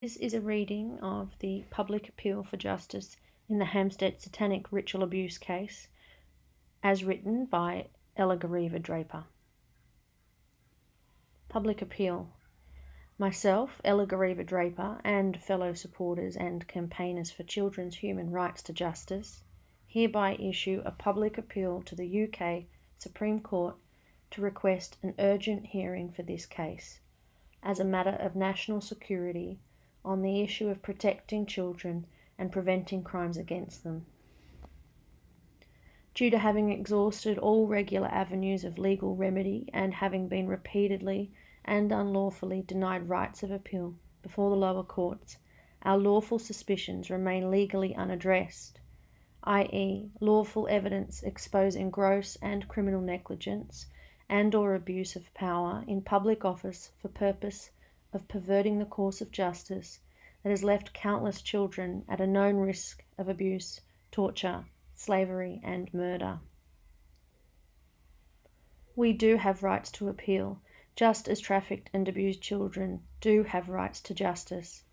This is a reading of the Public Appeal for Justice in the Hampstead Satanic Ritual Abuse case, as written by Ella Gareeva Draper. Public Appeal. Myself, Ella Gareeva Draper, and fellow supporters and campaigners for children's human rights to justice, hereby issue a public appeal to the UK Supreme Court to request an urgent hearing for this case, as a matter of national security, on the issue of protecting children and preventing crimes against them. Due to having exhausted all regular avenues of legal remedy and having been repeatedly and unlawfully denied rights of appeal before the lower courts, our lawful suspicions remain legally unaddressed, i.e., lawful evidence exposing gross and criminal negligence and/or abuse of power in public office for purpose of perverting the course of justice that has left countless children at a known risk of abuse, torture, slavery, and murder. We do have rights to appeal, just as trafficked and abused children do have rights to justice.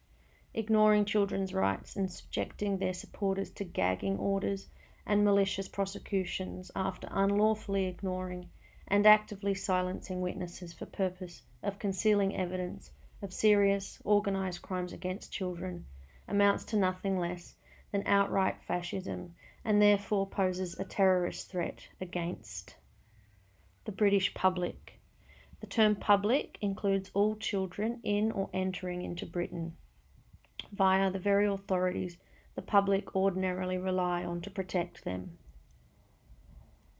Ignoring children's rights and subjecting their supporters to gagging orders and malicious prosecutions after unlawfully ignoring and actively silencing witnesses for purpose of concealing evidence of serious, organised crimes against children amounts to nothing less than outright fascism and therefore poses a terrorist threat against the British public. The term public includes all children in or entering into Britain via the very authorities the public ordinarily rely on to protect them.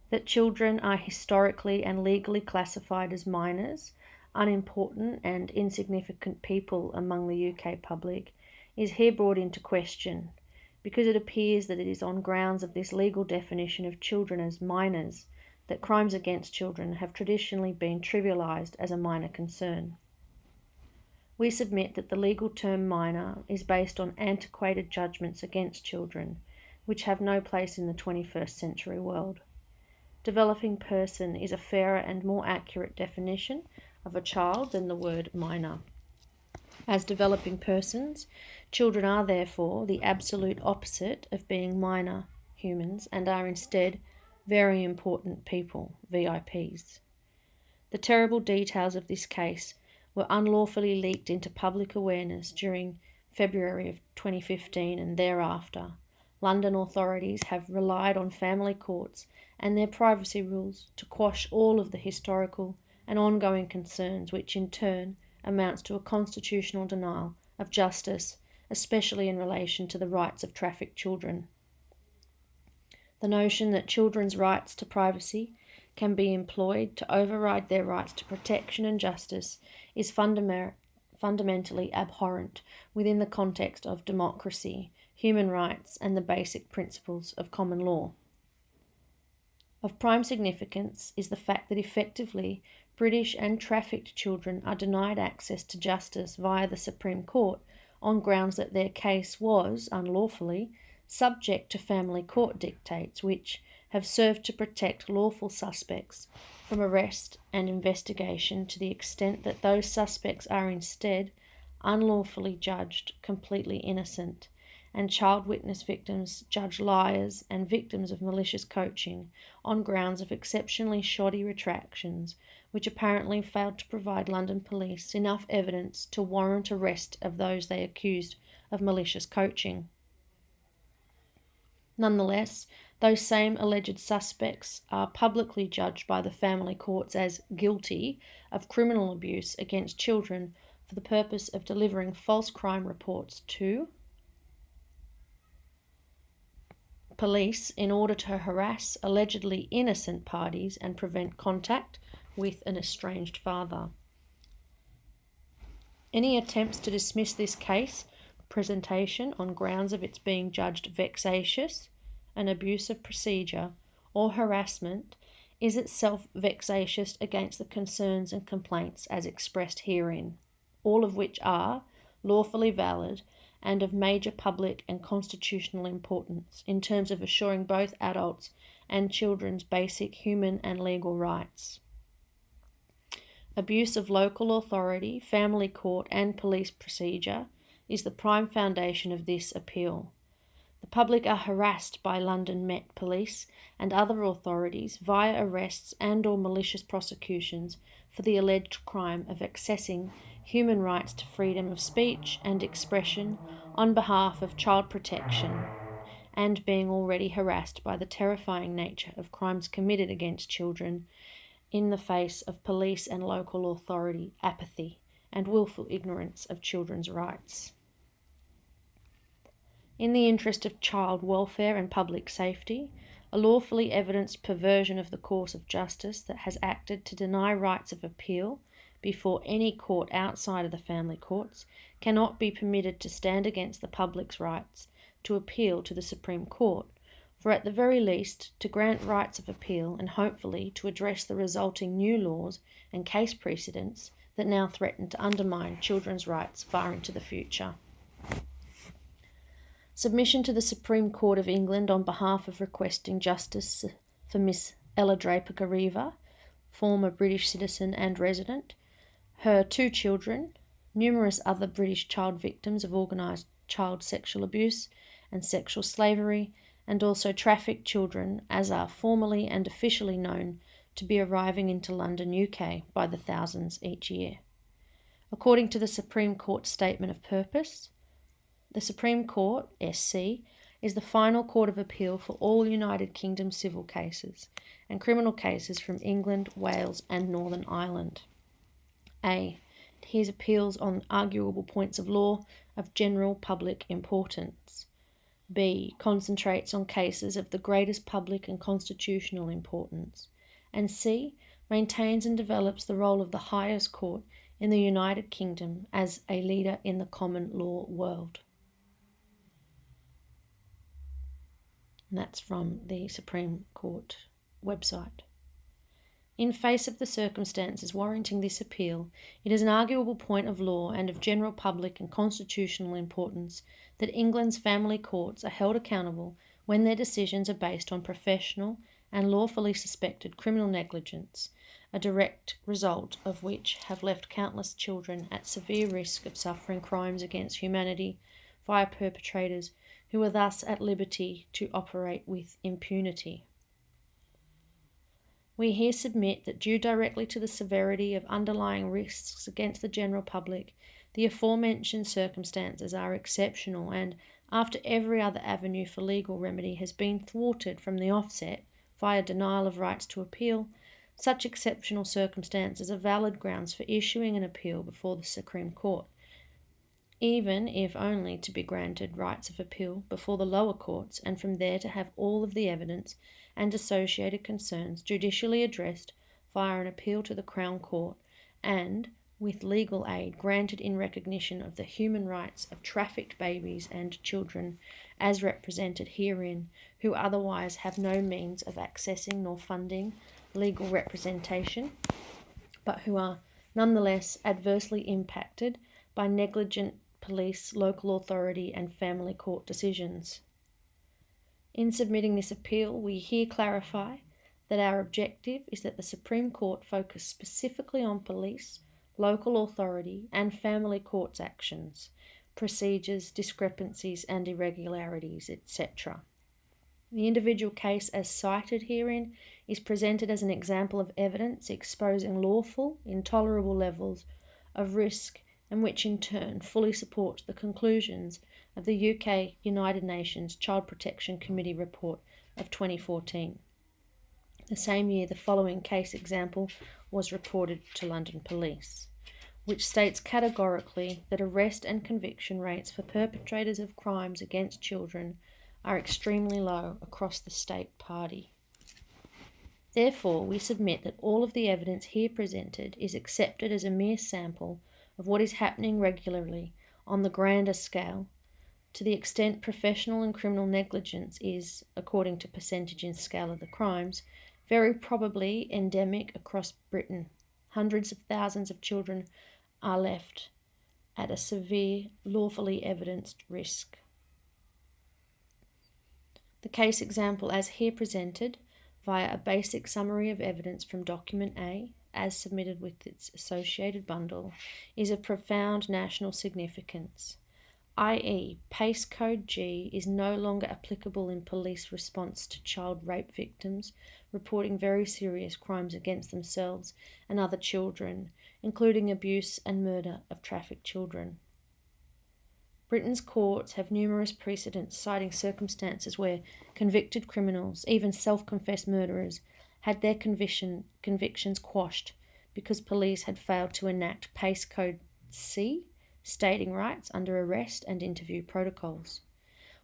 That children are historically and legally classified as minors, unimportant and insignificant people among the UK public, is here brought into question, because it appears that it is on grounds of this legal definition of children as minors that crimes against children have traditionally been trivialised as a minor concern. We submit that the legal term minor is based on antiquated judgments against children, which have no place in the 21st century world. Developing person is a fairer and more accurate definition of a child than the word minor. As developing persons, children are therefore the absolute opposite of being minor humans and are instead very important people, VIPs. The terrible details of this case were unlawfully leaked into public awareness during February of 2015 and thereafter. London authorities have relied on family courts and their privacy rules to quash all of the historical and ongoing concerns, which in turn amounts to a constitutional denial of justice, especially in relation to the rights of trafficked children. The notion that children's rights to privacy can be employed to override their rights to protection and justice is fundamentally abhorrent within the context of democracy, human rights, and the basic principles of common law. Of prime significance is the fact that effectively British and trafficked children are denied access to justice via the Supreme Court on grounds that their case was, unlawfully, subject to family court dictates which have served to protect lawful suspects from arrest and investigation to the extent that those suspects are instead unlawfully judged completely innocent, and child witness victims judged liars and victims of malicious coaching on grounds of exceptionally shoddy retractions, which apparently failed to provide London police enough evidence to warrant arrest of those they accused of malicious coaching. Nonetheless, those same alleged suspects are publicly judged by the family courts as guilty of criminal abuse against children for the purpose of delivering false crime reports to police in order to harass allegedly innocent parties and prevent contact with an estranged father. Any attempts to dismiss this case presentation on grounds of its being judged vexatious, an abuse of procedure, or harassment is itself vexatious against the concerns and complaints as expressed herein, all of which are lawfully valid and of major public and constitutional importance in terms of assuring both adults and children's basic human and legal rights. Abuse of local authority, family court, and police procedure is the prime foundation of this appeal. The public are harassed by London Met Police and other authorities via arrests and/or malicious prosecutions for the alleged crime of accessing human rights to freedom of speech and expression on behalf of child protection, and being already harassed by the terrifying nature of crimes committed against children in the face of police and local authority apathy and willful ignorance of children's rights. In the interest of child welfare and public safety, a lawfully evidenced perversion of the course of justice that has acted to deny rights of appeal before any court outside of the family courts cannot be permitted to stand against the public's rights to appeal to the Supreme Court, for at the very least to grant rights of appeal and hopefully to address the resulting new laws and case precedents that now threaten to undermine children's rights far into the future. Submission to the Supreme Court of England on behalf of requesting justice for Miss Ella Draper Gareeva, former British citizen and resident, her 2 children, numerous other British child victims of organised child sexual abuse and sexual slavery, and also trafficked children, as are formally and officially known to be arriving into London, UK, by the thousands each year. According to the Supreme Court Statement of Purpose, the Supreme Court, SC, is the final court of appeal for all United Kingdom civil cases and criminal cases from England, Wales and Northern Ireland. A. It hears appeals on arguable points of law of general public importance. B. Concentrates on cases of the greatest public and constitutional importance. And C. Maintains and develops the role of the highest court in the United Kingdom as a leader in the common law world. And that's from the Supreme Court website. In face of the circumstances warranting this appeal, it is an arguable point of law and of general public and constitutional importance that England's family courts are held accountable when their decisions are based on professional and lawfully suspected criminal negligence, a direct result of which have left countless children at severe risk of suffering crimes against humanity via perpetrators who are thus at liberty to operate with impunity. We here submit that due directly to the severity of underlying risks against the general public, the aforementioned circumstances are exceptional and, after every other avenue for legal remedy has been thwarted from the offset via denial of rights to appeal, such exceptional circumstances are valid grounds for issuing an appeal before the Supreme Court, even if only to be granted rights of appeal before the lower courts and from there to have all of the evidence and associated concerns judicially addressed via an appeal to the Crown Court and, with legal aid granted in recognition of the human rights of trafficked babies and children as represented herein, who otherwise have no means of accessing nor funding legal representation, but who are nonetheless adversely impacted by negligent police, local authority and family court decisions. In submitting this appeal, we here clarify that our objective is that the Supreme Court focus specifically on police, local authority and family courts' actions, procedures, discrepancies and irregularities, etc. The individual case as cited herein is presented as an example of evidence exposing lawful, intolerable levels of risk and which in turn fully supports the conclusions of the UK United Nations Child Protection Committee report of 2014. The same year, the following case example was reported to London Police, which states categorically that arrest and conviction rates for perpetrators of crimes against children are extremely low across the state party. Therefore, we submit that all of the evidence here presented is accepted as a mere sample of what is happening regularly on the grander scale, to the extent professional and criminal negligence is, according to percentage and scale of the crimes, very probably endemic across Britain. Hundreds of thousands of children are left at a severe, lawfully evidenced risk. The case example as here presented, via a basic summary of evidence from Document A, as submitted with its associated bundle, is of profound national significance. i.e., PACE Code G is no longer applicable in police response to child rape victims reporting very serious crimes against themselves and other children, including abuse and murder of trafficked children. Britain's courts have numerous precedents citing circumstances where convicted criminals, even self-confessed murderers, had their convictions quashed because police had failed to enact PACE Code C, stating rights under arrest and interview protocols.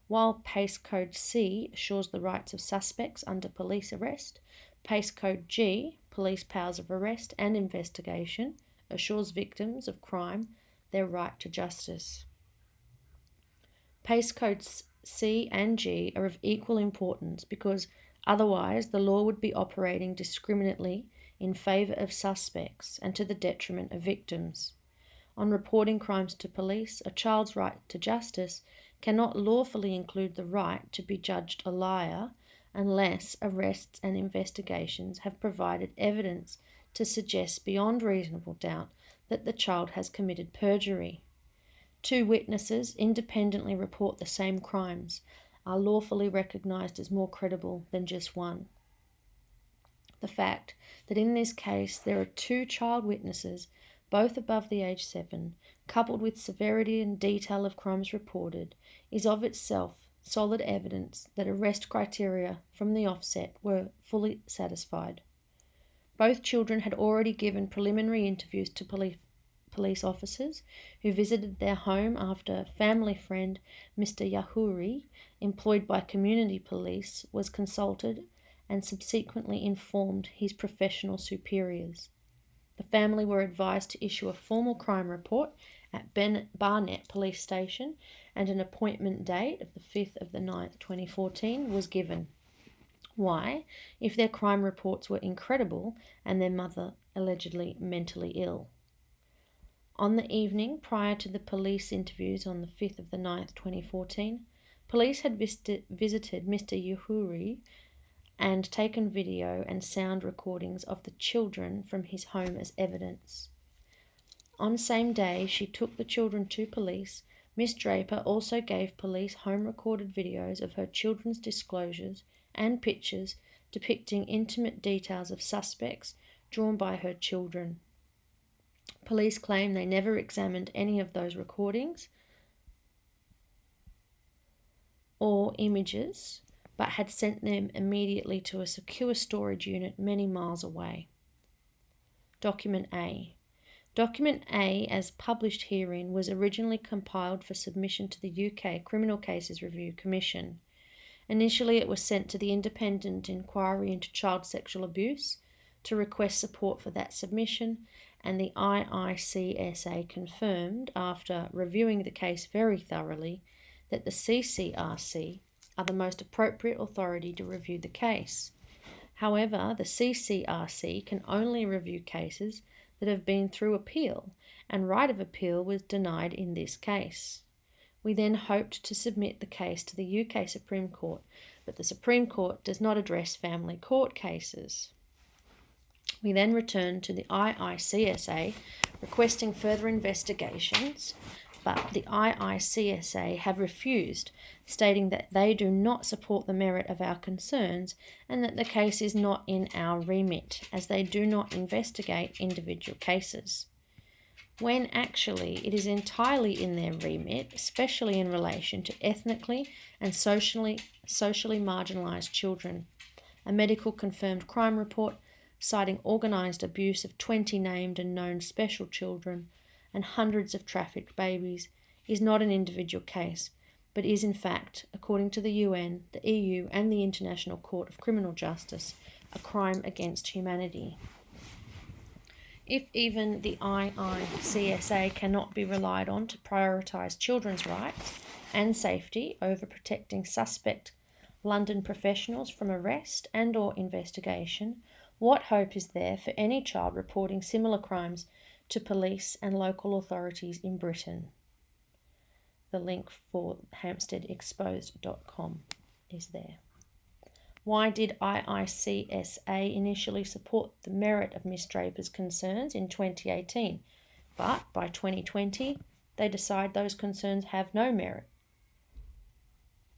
While PACE Code C assures the rights of suspects under police arrest, PACE Code G, police powers of arrest and investigation, assures victims of crime their right to justice. PACE Codes C and G are of equal importance because otherwise the law would be operating discriminately in favour of suspects and to the detriment of victims. On reporting crimes to police, a child's right to justice cannot lawfully include the right to be judged a liar unless arrests and investigations have provided evidence to suggest beyond reasonable doubt that the child has committed perjury. Two witnesses independently report the same crimes are lawfully recognised as more credible than just one. The fact that in this case there are two child witnesses, both above the age 7, coupled with severity and detail of crimes reported, is of itself solid evidence that arrest criteria from the offset were fully satisfied. Both children had already given preliminary interviews to police officers who visited their home after family friend Mr. Yahuri, employed by community police, was consulted and subsequently informed his professional superiors. The family were advised to issue a formal crime report at Barnet Police Station, and an appointment date of the 5th of the 9th, 2014 was given. Why? If their crime reports were incredible and their mother allegedly mentally ill. On the evening prior to the police interviews on the 5th of the 9th, 2014, police had visited Mr. Yahuri and taken video and sound recordings of the children from his home as evidence. On the same day she took the children to police, Miss Draper also gave police home-recorded videos of her children's disclosures and pictures depicting intimate details of suspects drawn by her children. Police claim they never examined any of those recordings or images, but had sent them immediately to a secure storage unit many miles away. Document A. Document A, as published herein, was originally compiled for submission to the UK Criminal Cases Review Commission. Initially, it was sent to the Independent Inquiry into Child Sexual Abuse to request support for that submission, and the IICSA confirmed, after reviewing the case very thoroughly, that the CCRC are the most appropriate authority to review the case. However, the CCRC can only review cases that have been through appeal, and right of appeal was denied in this case. We then hoped to submit the case to the UK Supreme Court, but the Supreme Court does not address family court cases. We then returned to the IICSA requesting further investigations, but the IICSA have refused, stating that they do not support the merit of our concerns and that the case is not in our remit, as they do not investigate individual cases, when actually it is entirely in their remit, especially in relation to ethnically and socially marginalised children. A medical confirmed crime report citing organised abuse of 20 named and known special children and hundreds of trafficked babies is not an individual case, but is in fact, according to the UN, the EU and the International Court of Criminal Justice, a crime against humanity. If even the IICSA cannot be relied on to prioritise children's rights and safety over protecting suspect London professionals from arrest and or investigation, what hope is there for any child reporting similar crimes to police and local authorities in Britain? The link for hampsteadexposed.com is there. Why did IICSA initially support the merit of Miss Draper's concerns in 2018, but by 2020 they decide those concerns have no merit.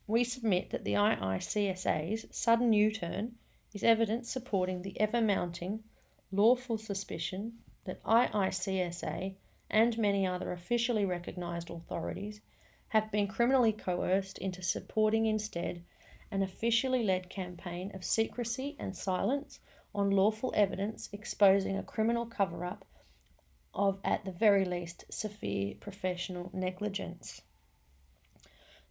We submit that the IICSA's sudden U-turn is evidence supporting the ever-mounting lawful suspicion that IICSA and many other officially recognised authorities have been criminally coerced into supporting instead an officially led campaign of secrecy and silence on lawful evidence exposing a criminal cover-up of, at the very least, severe professional negligence.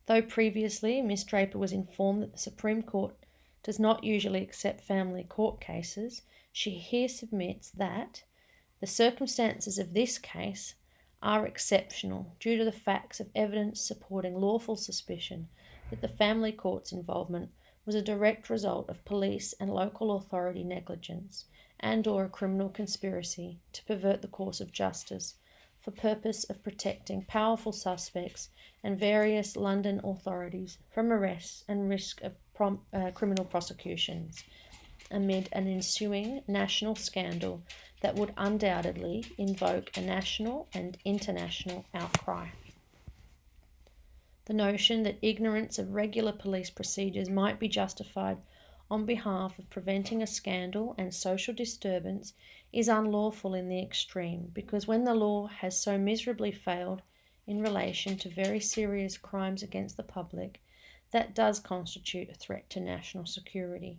Though previously Miss Draper was informed that the Supreme Court does not usually accept family court cases, she here submits that the circumstances of this case are exceptional due to the facts of evidence supporting lawful suspicion that the family court's involvement was a direct result of police and local authority negligence and or a criminal conspiracy to pervert the course of justice for purpose of protecting powerful suspects and various London authorities from arrests and risk of criminal prosecutions amid an ensuing national scandal that would undoubtedly invoke a national and international outcry. The notion that ignorance of regular police procedures might be justified on behalf of preventing a scandal and social disturbance is unlawful in the extreme, because when the law has so miserably failed in relation to very serious crimes against the public, that does constitute a threat to national security.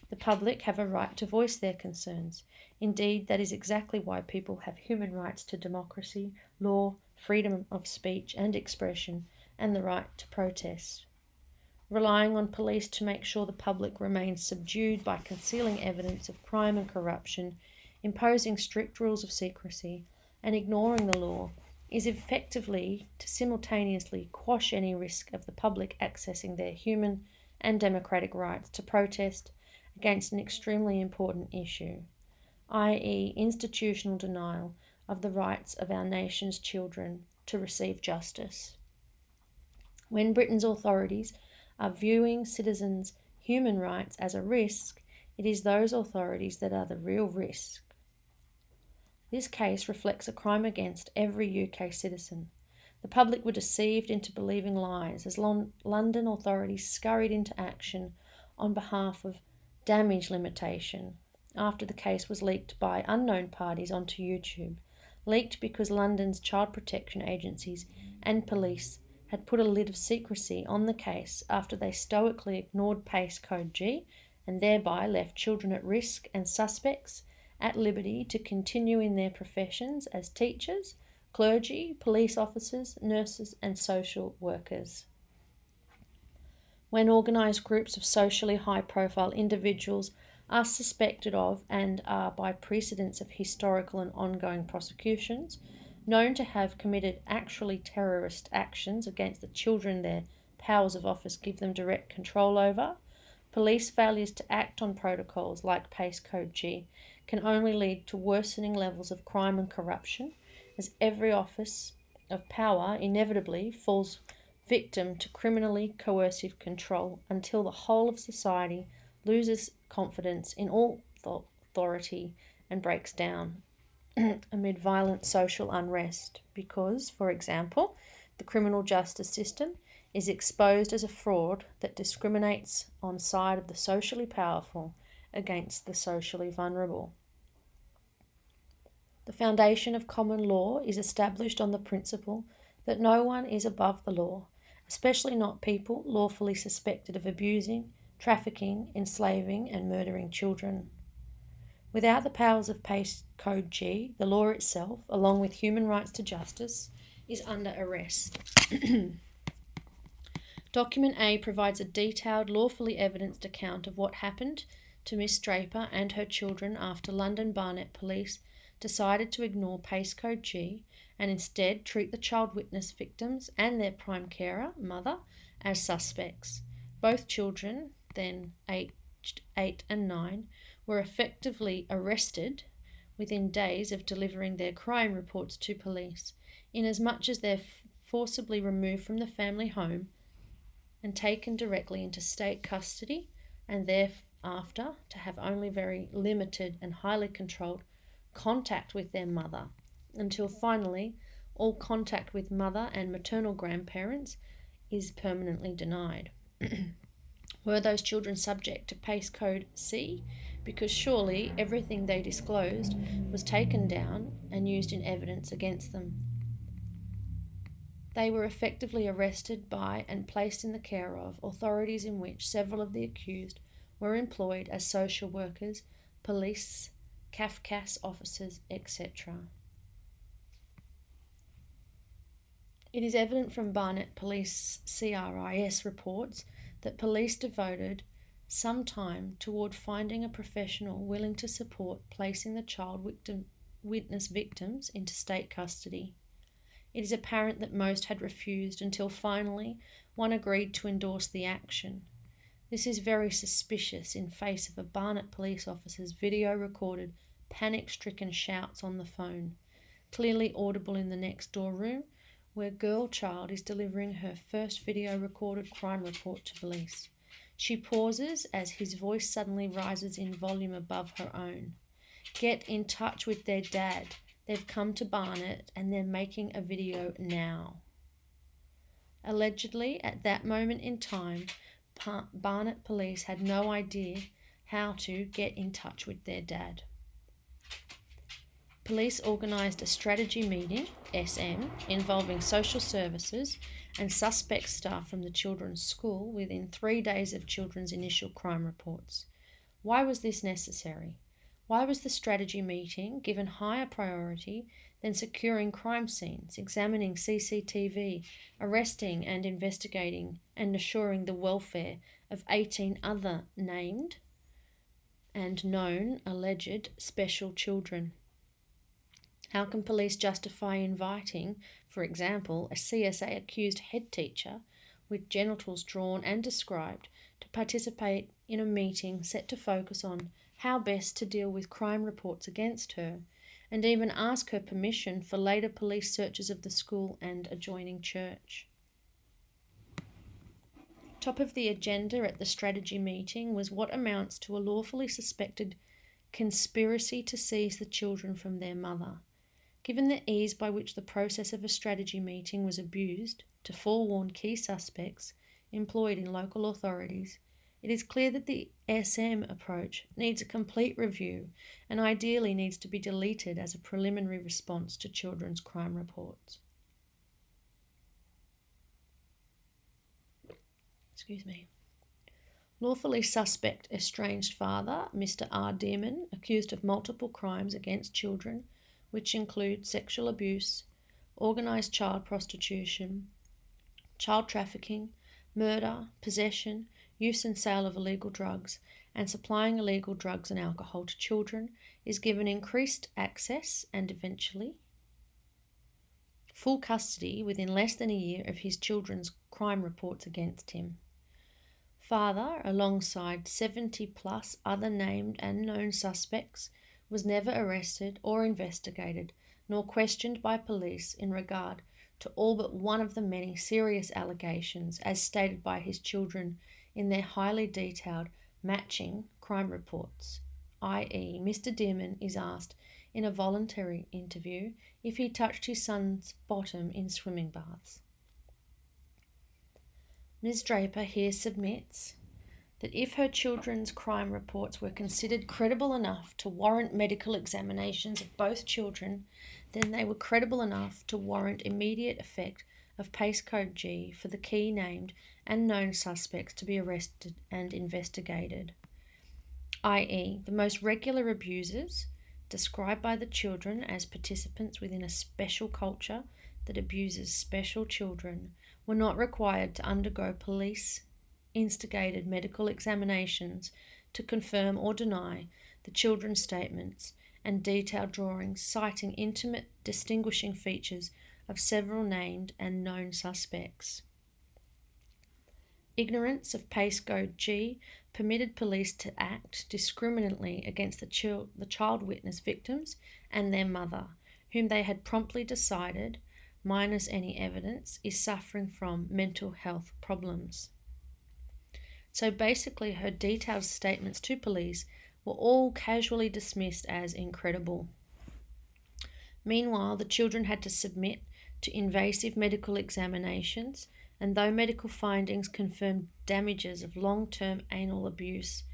The public have a right to voice their concerns. Indeed, that is exactly why people have human rights to democracy, law, freedom of speech and expression, and the right to protest. Relying on police to make sure the public remains subdued by concealing evidence of crime and corruption, imposing strict rules of secrecy, and ignoring the law is effectively to simultaneously quash any risk of the public accessing their human and democratic rights to protest against an extremely important issue, i.e. institutional denial of the rights of our nation's children to receive justice. When Britain's authorities are viewing citizens' human rights as a risk, it is those authorities that are the real risk. This case reflects a crime against every UK citizen. The public were deceived into believing lies as London authorities scurried into action on behalf of damage limitation after the case was leaked by unknown parties onto YouTube, leaked because London's child protection agencies and police had put a lid of secrecy on the case after they stoically ignored PACE Code G and thereby left children at risk and suspects at liberty to continue in their professions as teachers, clergy, police officers, nurses and social workers. When organised groups of socially high-profile individuals are suspected of and are by precedents of historical and ongoing prosecutions, known to have committed actually terrorist actions against the children their powers of office give them direct control over, police failures to act on protocols like PACE Code G can only lead to worsening levels of crime and corruption, as every office of power inevitably falls victim to criminally coercive control until the whole of society loses confidence in all authority and breaks down amid violent social unrest because, for example, the criminal justice system is exposed as a fraud that discriminates on side of the socially powerful against the socially vulnerable. The foundation of common law is established on the principle that no one is above the law, especially not people lawfully suspected of abusing, trafficking, enslaving and murdering children. Without the powers of PACE Code G, the law itself, along with human rights to justice, is under arrest. Document A provides a detailed, lawfully evidenced account of what happened to Miss Draper and her children after London Barnet Police decided to ignore PACE Code G and instead treat the child witness victims and their prime carer, mother, as suspects. Both children, then aged 8 and 9, were effectively arrested within days of delivering their crime reports to police, inasmuch as they're forcibly removed from the family home and taken directly into state custody and thereafter to have only very limited and highly controlled contact with their mother until finally All contact with mother and maternal grandparents is permanently denied. Were those children subject to PACE Code C? Because surely everything they disclosed was taken down and used in evidence against them. They were effectively arrested by and placed in the care of authorities in which several of the accused were employed as social workers, police, CAFCAS officers, etc. It is evident from Barnet Police CRIS reports that police devoted some time toward finding a professional willing to support placing the child witness victims into state custody. It is apparent that most had refused until finally one agreed to endorse the action. This is very suspicious in face of a Barnet police officer's video-recorded, panic-stricken shouts on the phone, clearly audible in the next door room, where girl child is delivering her first video-recorded crime report to police. She pauses as his voice suddenly rises in volume above her own. Get in touch with their dad. They've come to Barnet and they're making a video now. Allegedly, at that moment in time, Barnet police had no idea how to get in touch with their dad. Police organised a strategy meeting, SM, involving social services and suspect staff from the children's school within 3 days of children's initial crime reports. Why was this necessary? Why was the strategy meeting given higher priority than securing crime scenes, examining CCTV, arresting and investigating and assuring the welfare of 18 other named and known alleged special children? How can police justify inviting, for example, a CSA accused head teacher with genitals drawn and described to participate in a meeting set to focus on how best to deal with crime reports against her, and even ask her permission for later police searches of the school and adjoining church? Top of the agenda at the strategy meeting was what amounts to a lawfully suspected conspiracy to seize the children from their mother. Given the ease by which the process of a strategy meeting was abused to forewarn key suspects employed in local authorities, it is clear that the SM approach needs a complete review and ideally needs to be deleted as a preliminary response to children's crime reports. Lawfully suspect estranged father, Mr. R. Dearman, accused of multiple crimes against children, which include sexual abuse, organised child prostitution, child trafficking, murder, possession, use and sale of illegal drugs, and supplying illegal drugs and alcohol to children, is given increased access and eventually full custody within less than a year of his children's crime reports against him. Father, alongside 70 plus other named and known suspects, was never arrested or investigated, nor questioned by police in regard to all but one of the many serious allegations as stated by his children in their highly detailed matching crime reports, i.e. Mr. Dearman is asked in a voluntary interview if he touched his son's bottom in swimming baths. Ms. Draper here submits that if her children's crime reports were considered credible enough to warrant medical examinations of both children, then they were credible enough to warrant immediate effect of PACE Code G for the key named and known suspects to be arrested and investigated, i.e. the most regular abusers, described by the children as participants within a special culture that abuses special children, were not required to undergo police instigated medical examinations to confirm or deny the children's statements and detailed drawings citing intimate distinguishing features of several named and known suspects. Ignorance of PACE Code G permitted police to act discriminately against the child witness victims and their mother, whom they had promptly decided, minus any evidence, is suffering from mental health problems. So basically her detailed statements to police were all casually dismissed as incredible. Meanwhile, the children had to submit to invasive medical examinations, and though medical findings confirmed damages of long-term anal abuse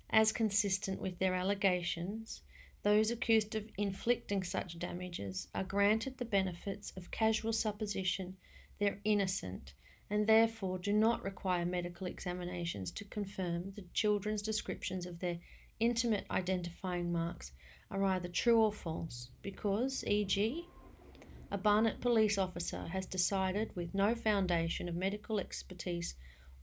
as consistent with their allegations, those accused of inflicting such damages are granted the benefits of casual supposition they're innocent and therefore do not require medical examinations to confirm the children's descriptions of their intimate identifying marks are either true or false, because, e.g., a Barnet police officer has decided, with no foundation of medical expertise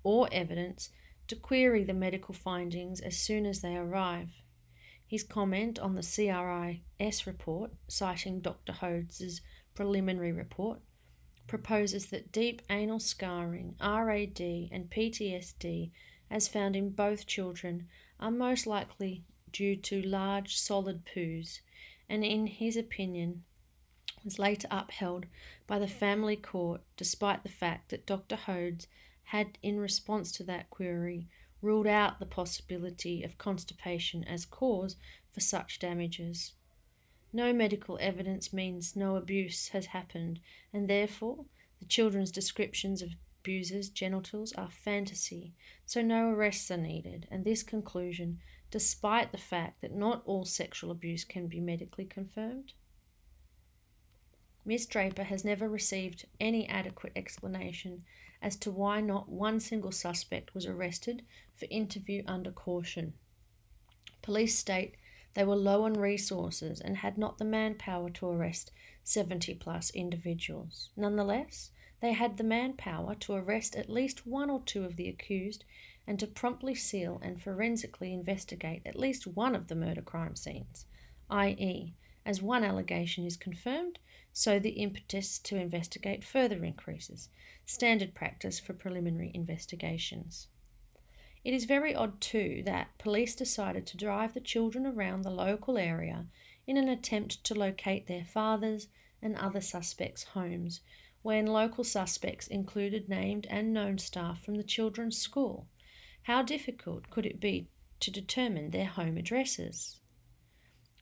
or evidence, to query the medical findings as soon as they arrive. His comment on the CRIS report, citing Dr. Hodes's preliminary report, proposes that deep anal scarring, RAD, and PTSD, as found in both children, are most likely due to large solid poos, and in his opinion was later upheld by the family court despite the fact that Dr. Hodes had, in response to that query, ruled out the possibility of constipation as cause for such damages. No medical evidence means no abuse has happened, and therefore the children's descriptions of abusers' genitals are fantasy, so no arrests are needed, and this conclusion, despite the fact that not all sexual abuse can be medically confirmed. Miss Draper has never received any adequate explanation as to why not one single suspect was arrested for interview under caution. Police state they were low on resources and had not the manpower to arrest 70-plus individuals. Nonetheless, they had the manpower to arrest at least one or two of the accused and to promptly seal and forensically investigate at least one of the murder crime scenes, i.e., as one allegation is confirmed, so the impetus to investigate further increases, standard practice for preliminary investigations. It is very odd too that police decided to drive the children around the local area in an attempt to locate their fathers and other suspects' homes, when local suspects included named and known staff from the children's school. How difficult could it be to determine their home addresses?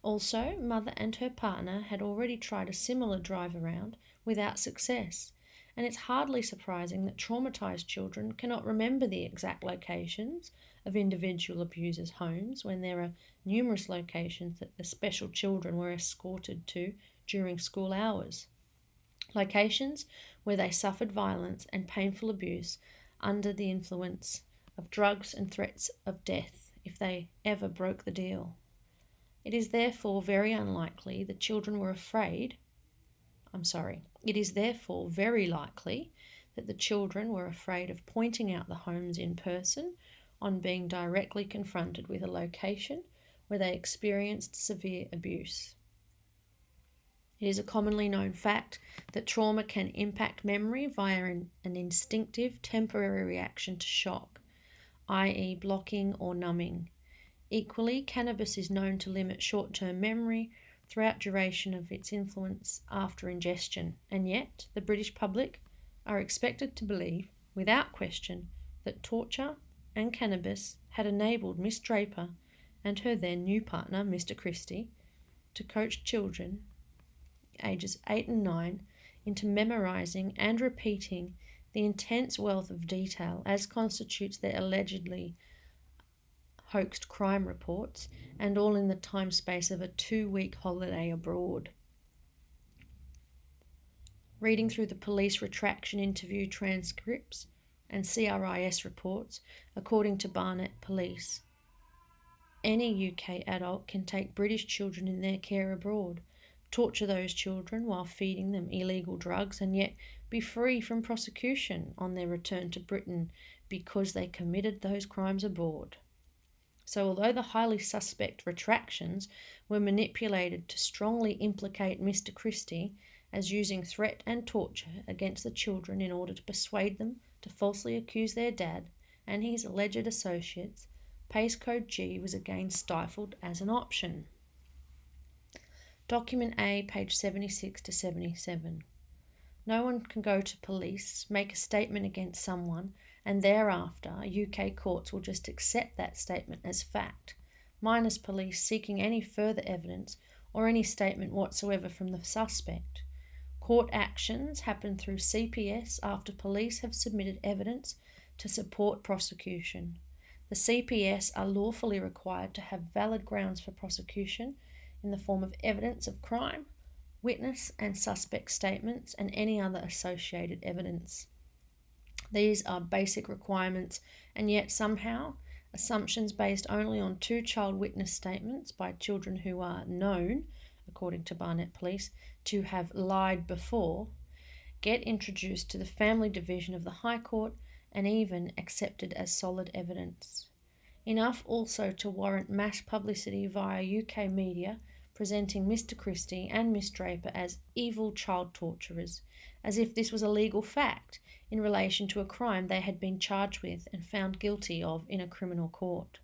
Also, mother and her partner had already tried a similar drive around without success, and it's hardly surprising that traumatised children cannot remember the exact locations of individual abusers' homes when there are numerous locations that the special children were escorted to during school hours. Locations where they suffered violence and painful abuse under the influence of drugs and threats of death if they ever broke the deal. It is therefore very likely that the children were afraid of pointing out the homes in person on being directly confronted with a location where they experienced severe abuse. It is a commonly known fact that trauma can impact memory via an instinctive temporary reaction to shock, i.e. blocking or numbing. Equally, cannabis is known to limit short-term memory throughout duration of its influence after ingestion, and yet the British public are expected to believe, without question, that torture and cannabis had enabled Miss Draper and her then new partner, Mr. Christie, to coach children ages 8 and 9 into memorising and repeating the intense wealth of detail as constitutes their allegedly hoaxed crime reports, and all in the time space of a 2-week holiday abroad. Reading through the police retraction interview transcripts and CRIS reports, according to Barnet Police, any UK adult can take British children in their care abroad, torture those children while feeding them illegal drugs, and yet be free from prosecution on their return to Britain because they committed those crimes aboard. So although the highly suspect retractions were manipulated to strongly implicate Mr. Christie as using threat and torture against the children in order to persuade them to falsely accuse their dad and his alleged associates, Pace Code G was again stifled as an option. Document A, page 76 to 77. No one can go to police, make a statement against someone, and thereafter UK courts will just accept that statement as fact, minus police seeking any further evidence or any statement whatsoever from the suspect. Court actions happen through CPS after police have submitted evidence to support prosecution. The CPS are lawfully required to have valid grounds for prosecution in the form of evidence of crime, witness and suspect statements, and any other associated evidence. These are basic requirements, and yet somehow assumptions based only on 2 child witness statements by children who are known, according to Barnet Police, to have lied before, get introduced to the Family Division of the High Court and even accepted as solid evidence. Enough also to warrant mass publicity via UK media presenting Mr. Christie and Miss Draper as evil child torturers, as if this was a legal fact in relation to a crime they had been charged with and found guilty of in a criminal court.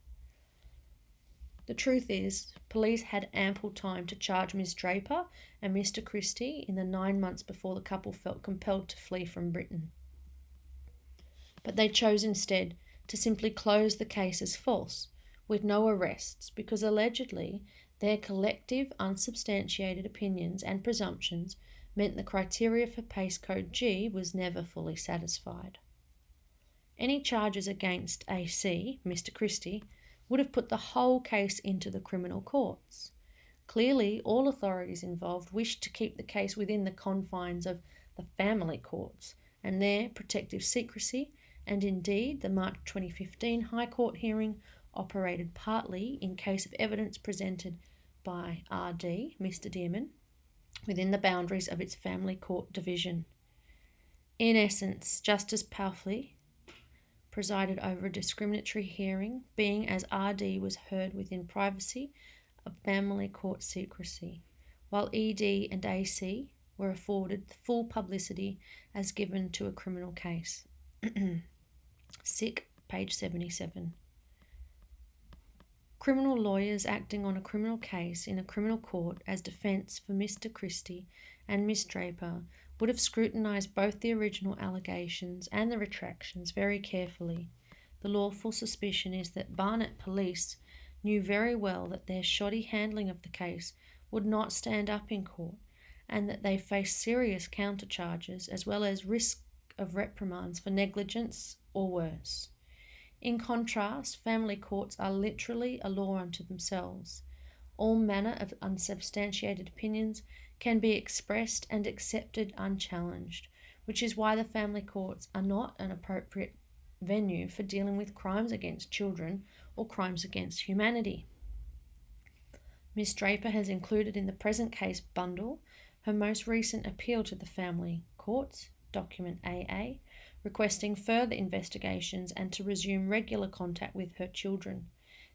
The truth is, police had ample time to charge Miss Draper and Mr. Christie in the 9 months before the couple felt compelled to flee from Britain. But they chose instead to simply close the case as false, with no arrests, because allegedly their collective unsubstantiated opinions and presumptions meant the criteria for PACE Code G was never fully satisfied. Any charges against AC, Mr. Christie, would have put the whole case into the criminal courts. Clearly, all authorities involved wished to keep the case within the confines of the family courts and their protective secrecy, and indeed the March 2015 High Court hearing operated partly in case of evidence presented by RD, Mr. Dearman, within the boundaries of its family court division. In essence, Justice Palfrey presided over a discriminatory hearing, being as RD was heard within privacy of family court secrecy, while ED and AC were afforded full publicity as given to a criminal case. Sick, page 77. Criminal lawyers acting on a criminal case in a criminal court as defence for Mr. Christie and Miss Draper would have scrutinised both the original allegations and the retractions very carefully. The lawful suspicion is that Barnet Police knew very well that their shoddy handling of the case would not stand up in court, and that they faced serious countercharges as well as risk of reprimands for negligence or worse. In contrast, family courts are literally a law unto themselves. All manner of unsubstantiated opinions can be expressed and accepted unchallenged, which is why the family courts are not an appropriate venue for dealing with crimes against children or crimes against humanity. Miss Draper has included in the present case bundle her most recent appeal to the family courts, document AA, requesting further investigations and to resume regular contact with her children.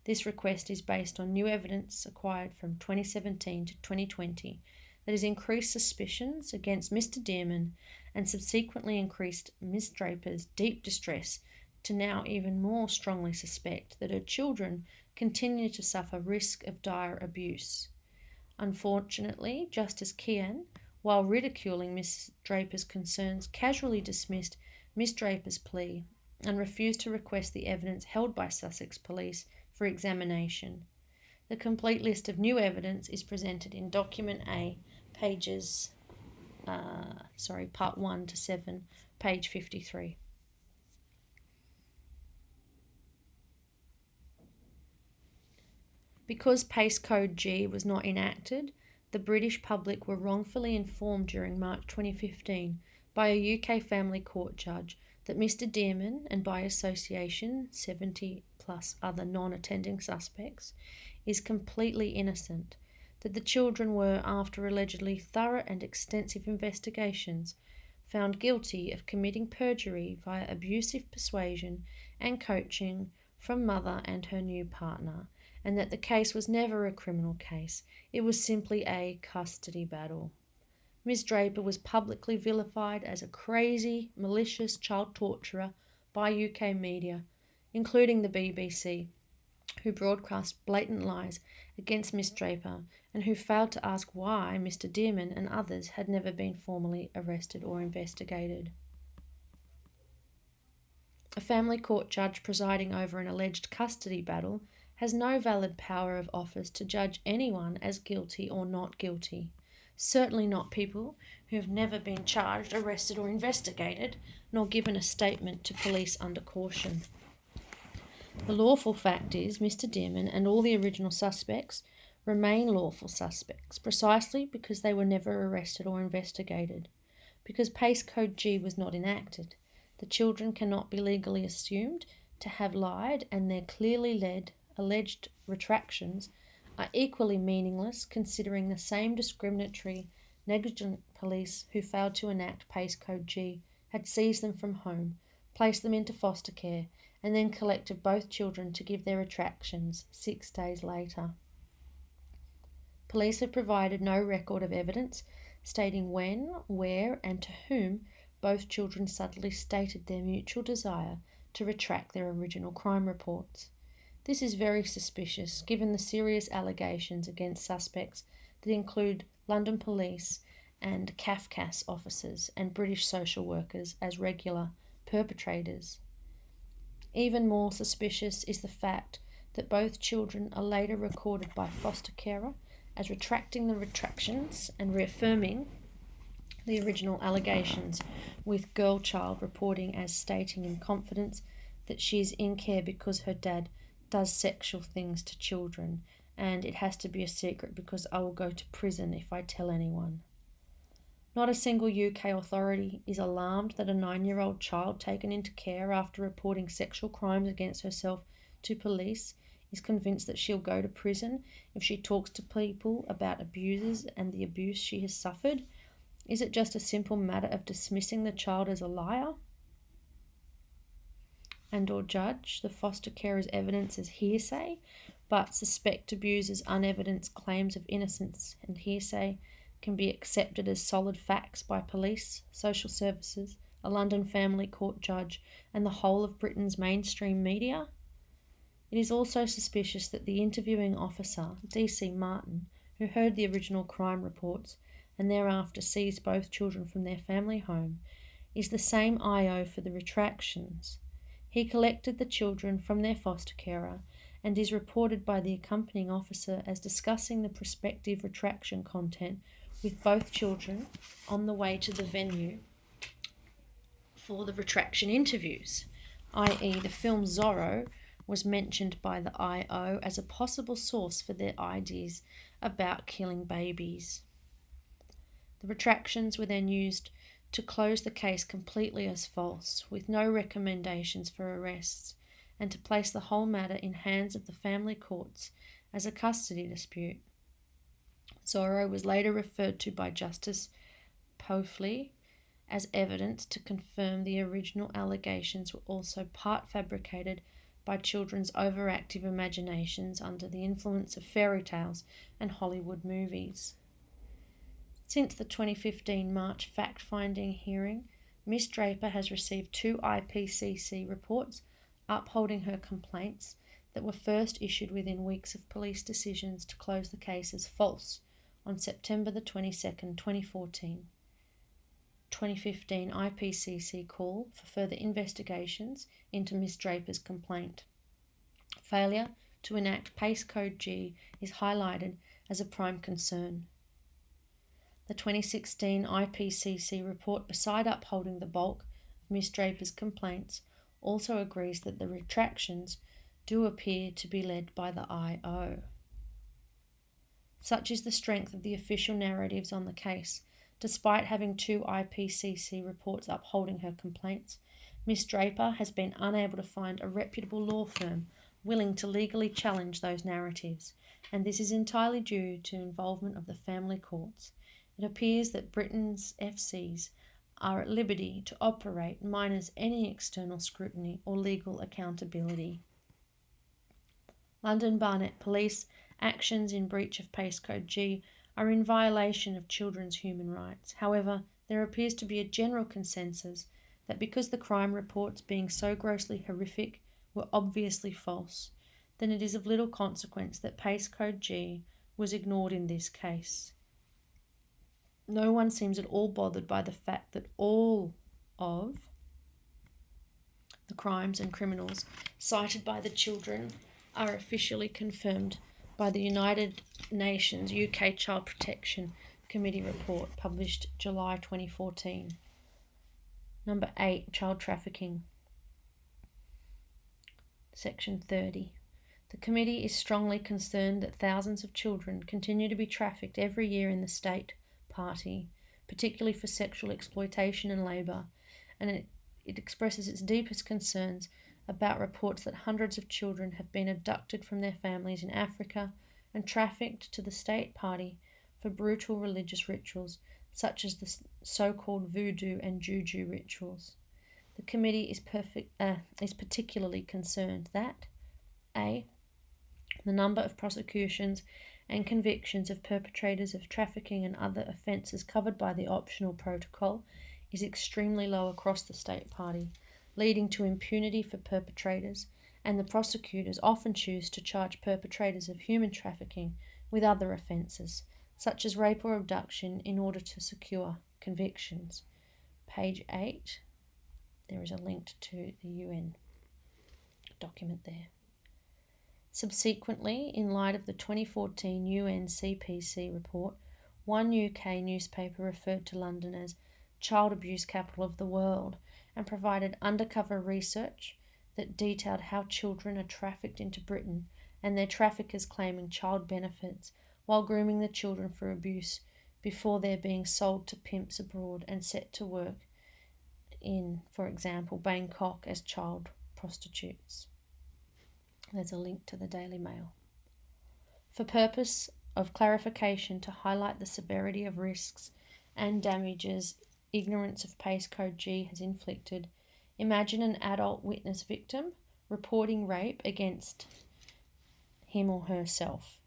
This request is based on new evidence acquired from 2017 to 2020 that has increased suspicions against Mr. Dearman and subsequently increased Miss Draper's deep distress to now even more strongly suspect that her children continue to suffer risk of dire abuse. Unfortunately, Justice Kean, while ridiculing Miss Draper's concerns, casually dismissed Miss Draper's plea and refused to request the evidence held by Sussex Police for examination. The complete list of new evidence is presented in Document A, Part 1 to 7, page 53. Because PACE Code G was not enacted, the British public were wrongfully informed during March 2015 by a UK family court judge that Mr. Dearman, and by association 70 plus other non-attending suspects, is completely innocent, that the children were, after allegedly thorough and extensive investigations, found guilty of committing perjury via abusive persuasion and coaching from mother and her new partner, and that the case was never a criminal case, it was simply a custody battle. Miss Draper was publicly vilified as a crazy, malicious child torturer by UK media, including the BBC, who broadcast blatant lies against Miss Draper and who failed to ask why Mr. Dearman and others had never been formally arrested or investigated. A family court judge presiding over an alleged custody battle has no valid power of office to judge anyone as guilty or not guilty. certainly not people who have never been charged, arrested or investigated, nor given a statement to police under caution. The lawful fact is Mr. Dearman and all the original suspects remain lawful suspects precisely because they were never arrested or investigated. Because Pace Code G was not enacted, the children cannot be legally assumed to have lied, and their clearly alleged retractions are equally meaningless considering the same discriminatory, negligent police who failed to enact Pace Code G had seized them from home, placed them into foster care, and then collected both children to give their retractions 6 days later. Police have provided no record of evidence stating when, where, and to whom both children subtly stated their mutual desire to retract their original crime reports. This is very suspicious given the serious allegations against suspects that include London police and CAFCAS officers and British social workers as regular perpetrators. Even more suspicious is the fact that both children are later recorded by foster carer as retracting the retractions and reaffirming the original allegations, with girl child reporting as stating in confidence that she is in care because her dad does sexual things to children and it has to be a secret because I will go to prison if I tell anyone. Not a single UK authority is alarmed that a 9-year-old child taken into care after reporting sexual crimes against herself to police is convinced that she'll go to prison if she talks to people about abusers and the abuse she has suffered. Is it just a simple matter of dismissing the child as a liar? And or judge the foster carer's evidence as hearsay, but suspect abusers' unevidenced claims of innocence and hearsay can be accepted as solid facts by police, social services, a London family court judge, and the whole of Britain's mainstream media? It is also suspicious that the interviewing officer, DC Martin, who heard the original crime reports and thereafter seized both children from their family home, is the same IO for the retractions. He collected the children from their foster carer and is reported by the accompanying officer as discussing the prospective retraction content with both children on the way to the venue for the retraction interviews, i.e. the film Zorro was mentioned by the IO as a possible source for their ideas about killing babies. The retractions were then used to close the case completely as false, with no recommendations for arrests, and to place the whole matter in hands of the family courts as a custody dispute. Zorro was later referred to by Justice Pofley as evidence to confirm the original allegations were also part fabricated by children's overactive imaginations under the influence of fairy tales and Hollywood movies. Since the 2015 March fact-finding hearing, Miss Draper has received 2 IPCC reports upholding her complaints that were first issued within weeks of police decisions to close the case as false on September the 22nd, 2014. 2015 IPCC call for further investigations into Miss Draper's complaint. Failure to enact Pace Code G is highlighted as a prime concern. The 2016 IPCC report, beside upholding the bulk of Miss Draper's complaints, also agrees that the retractions do appear to be led by the IO. Such is the strength of the official narratives on the case. Despite having 2 IPCC reports upholding her complaints, Miss Draper has been unable to find a reputable law firm willing to legally challenge those narratives, and this is entirely due to involvement of the family courts. It appears that Britain's FCs are at liberty to operate minus any external scrutiny or legal accountability. London Barnet Police actions in breach of Pace Code G are in violation of children's human rights. However, there appears to be a general consensus that because the crime reports, being so grossly horrific, were obviously false, then it is of little consequence that Pace Code G was ignored in this case. No one seems at all bothered by the fact that all of the crimes and criminals cited by the children are officially confirmed by the United Nations UK Child Protection Committee report published July 2014. Number 8, child trafficking. Section 30. The committee is strongly concerned that thousands of children continue to be trafficked every year in the state party, particularly for sexual exploitation and labour, and it expresses its deepest concerns about reports that hundreds of children have been abducted from their families in Africa and trafficked to the state party for brutal religious rituals such as the so-called voodoo and juju rituals. The committee is particularly concerned that a. The number of prosecutions and convictions of perpetrators of trafficking and other offences covered by the optional protocol is extremely low across the state party, leading to impunity for perpetrators, and the prosecutors often choose to charge perpetrators of human trafficking with other offences, such as rape or abduction, in order to secure convictions. Page 8, there is a link to the UN document there. Subsequently, in light of the 2014 UN CPC report, one UK newspaper referred to London as child abuse capital of the world and provided undercover research that detailed how children are trafficked into Britain and their traffickers claiming child benefits while grooming the children for abuse before they're being sold to pimps abroad and set to work in, for example, Bangkok as child prostitutes. There's a link to the Daily Mail. For purpose of clarification to highlight the severity of risks and damages ignorance of PACE Code G has inflicted, imagine an adult witness victim reporting rape against him or herself.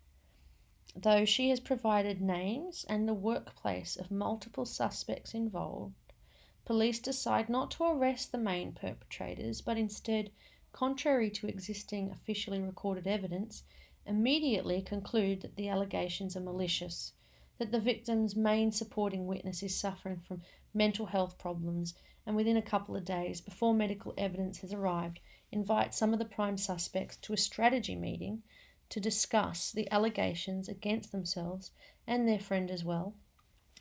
Though she has provided names and the workplace of multiple suspects involved, police decide not to arrest the main perpetrators, but instead, contrary to existing officially recorded evidence, immediately conclude that the allegations are malicious, that the victim's main supporting witness is suffering from mental health problems, and within a couple of days, before medical evidence has arrived, invite some of the prime suspects to a strategy meeting to discuss the allegations against themselves and their friend, as well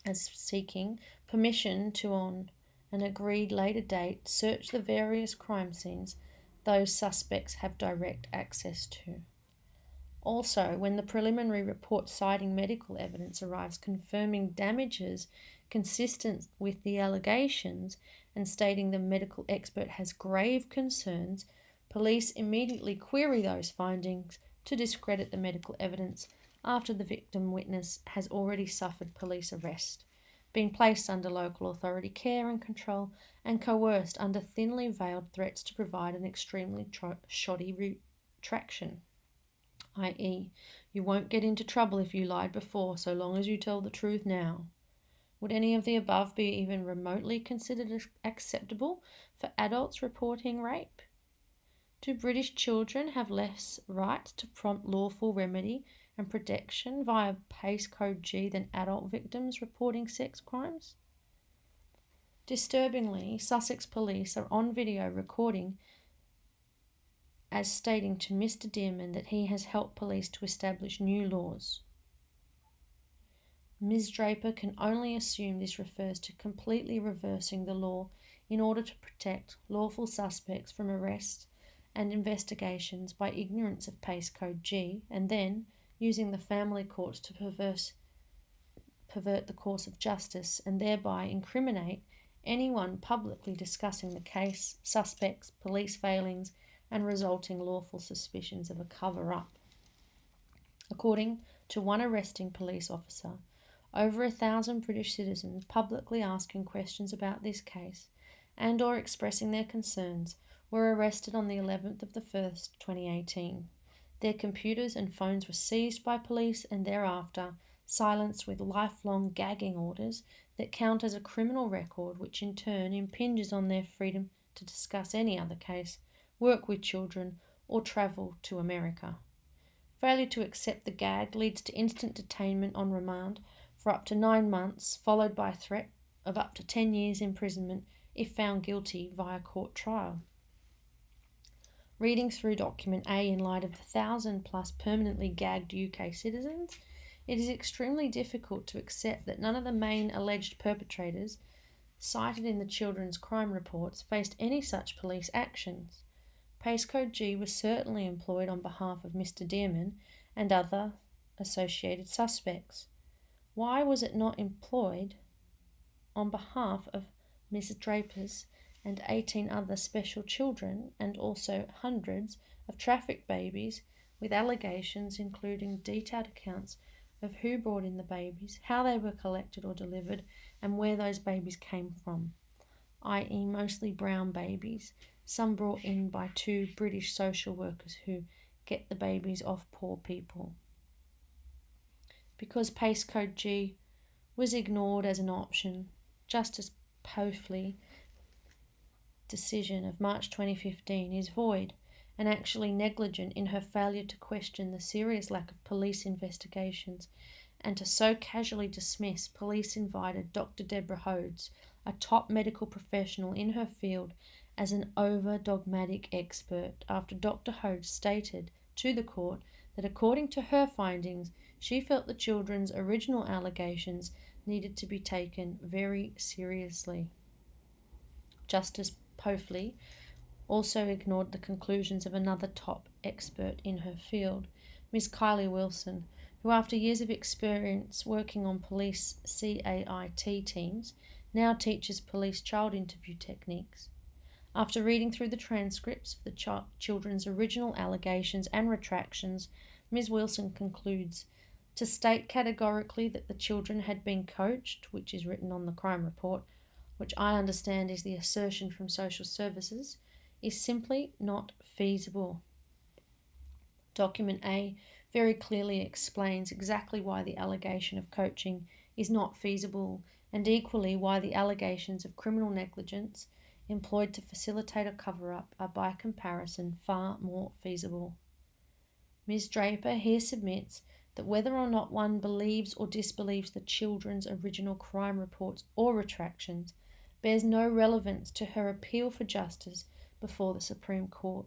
as seeking permission to, on an agreed later date, search the various crime scenes those suspects have direct access to. Also, when the preliminary report citing medical evidence arrives confirming damages consistent with the allegations and stating the medical expert has grave concerns, police immediately query those findings to discredit the medical evidence after the victim witness has already suffered police arrest, been placed under local authority care and control, and coerced under thinly veiled threats to provide an extremely shoddy retraction, i.e., you won't get into trouble if you lied before so long as you tell the truth now. Would any of the above be even remotely considered acceptable for adults reporting rape? Do British children have less right to prompt lawful remedy and protection via PACE Code G than adult victims reporting sex crimes? Disturbingly, Sussex police are on video recording as stating to Mr. Dearman that he has helped police to establish new laws. Ms. Draper can only assume this refers to completely reversing the law in order to protect lawful suspects from arrest and investigations by ignorance of PACE Code G, and then using the family courts to pervert the course of justice and thereby incriminate anyone publicly discussing the case, suspects, police failings, and resulting lawful suspicions of a cover-up. According to one arresting police officer, over 1,000 British citizens publicly asking questions about this case and or expressing their concerns were arrested on the 11th of the 1st, 2018. Their computers and phones were seized by police and thereafter silenced with lifelong gagging orders that count as a criminal record, which in turn impinges on their freedom to discuss any other case, work with children, or travel to America. Failure to accept the gag leads to instant detainment on remand for up to 9 months, followed by a threat of up to 10 years imprisonment if found guilty via court trial. Reading through document A in light of the 1,000+ permanently gagged UK citizens, It is extremely difficult to accept that none of the main alleged perpetrators cited in the children's crime reports faced any such police actions. Pace Code G was certainly employed on behalf of Mr. Dearman and other associated suspects. Why was it not employed on behalf of Ms. Draper's and 18 other special children and also hundreds of trafficked babies with allegations including detailed accounts of who brought in the babies, how they were collected or delivered, and where those babies came from, i.e. mostly brown babies, some brought in by 2 British social workers who get the babies off poor people. Because Pace Code G was ignored as an option, Justice Pofley's decision of March 2015 is void and actually negligent in her failure to question the serious lack of police investigations and to so casually dismiss police-invited Dr. Deborah Hodes, a top medical professional in her field, as an over-dogmatic expert after Dr. Hodes stated to the court that according to her findings, she felt the children's original allegations needed to be taken very seriously. Justice Pofley also ignored the conclusions of another top expert in her field, Ms. Kylie Wilson, who after years of experience working on police CAIT teams, now teaches police child interview techniques. After reading through the transcripts of the children's original allegations and retractions, Ms. Wilson concludes, to state categorically that the children had been coached, which is written on the crime report, which I understand is the assertion from social services, is simply not feasible. Document A very clearly explains exactly why the allegation of coaching is not feasible and equally why the allegations of criminal negligence employed to facilitate a cover-up are by comparison far more feasible. Ms. Draper here submits that whether or not one believes or disbelieves the children's original crime reports or retractions bears no relevance to her appeal for justice before the Supreme Court.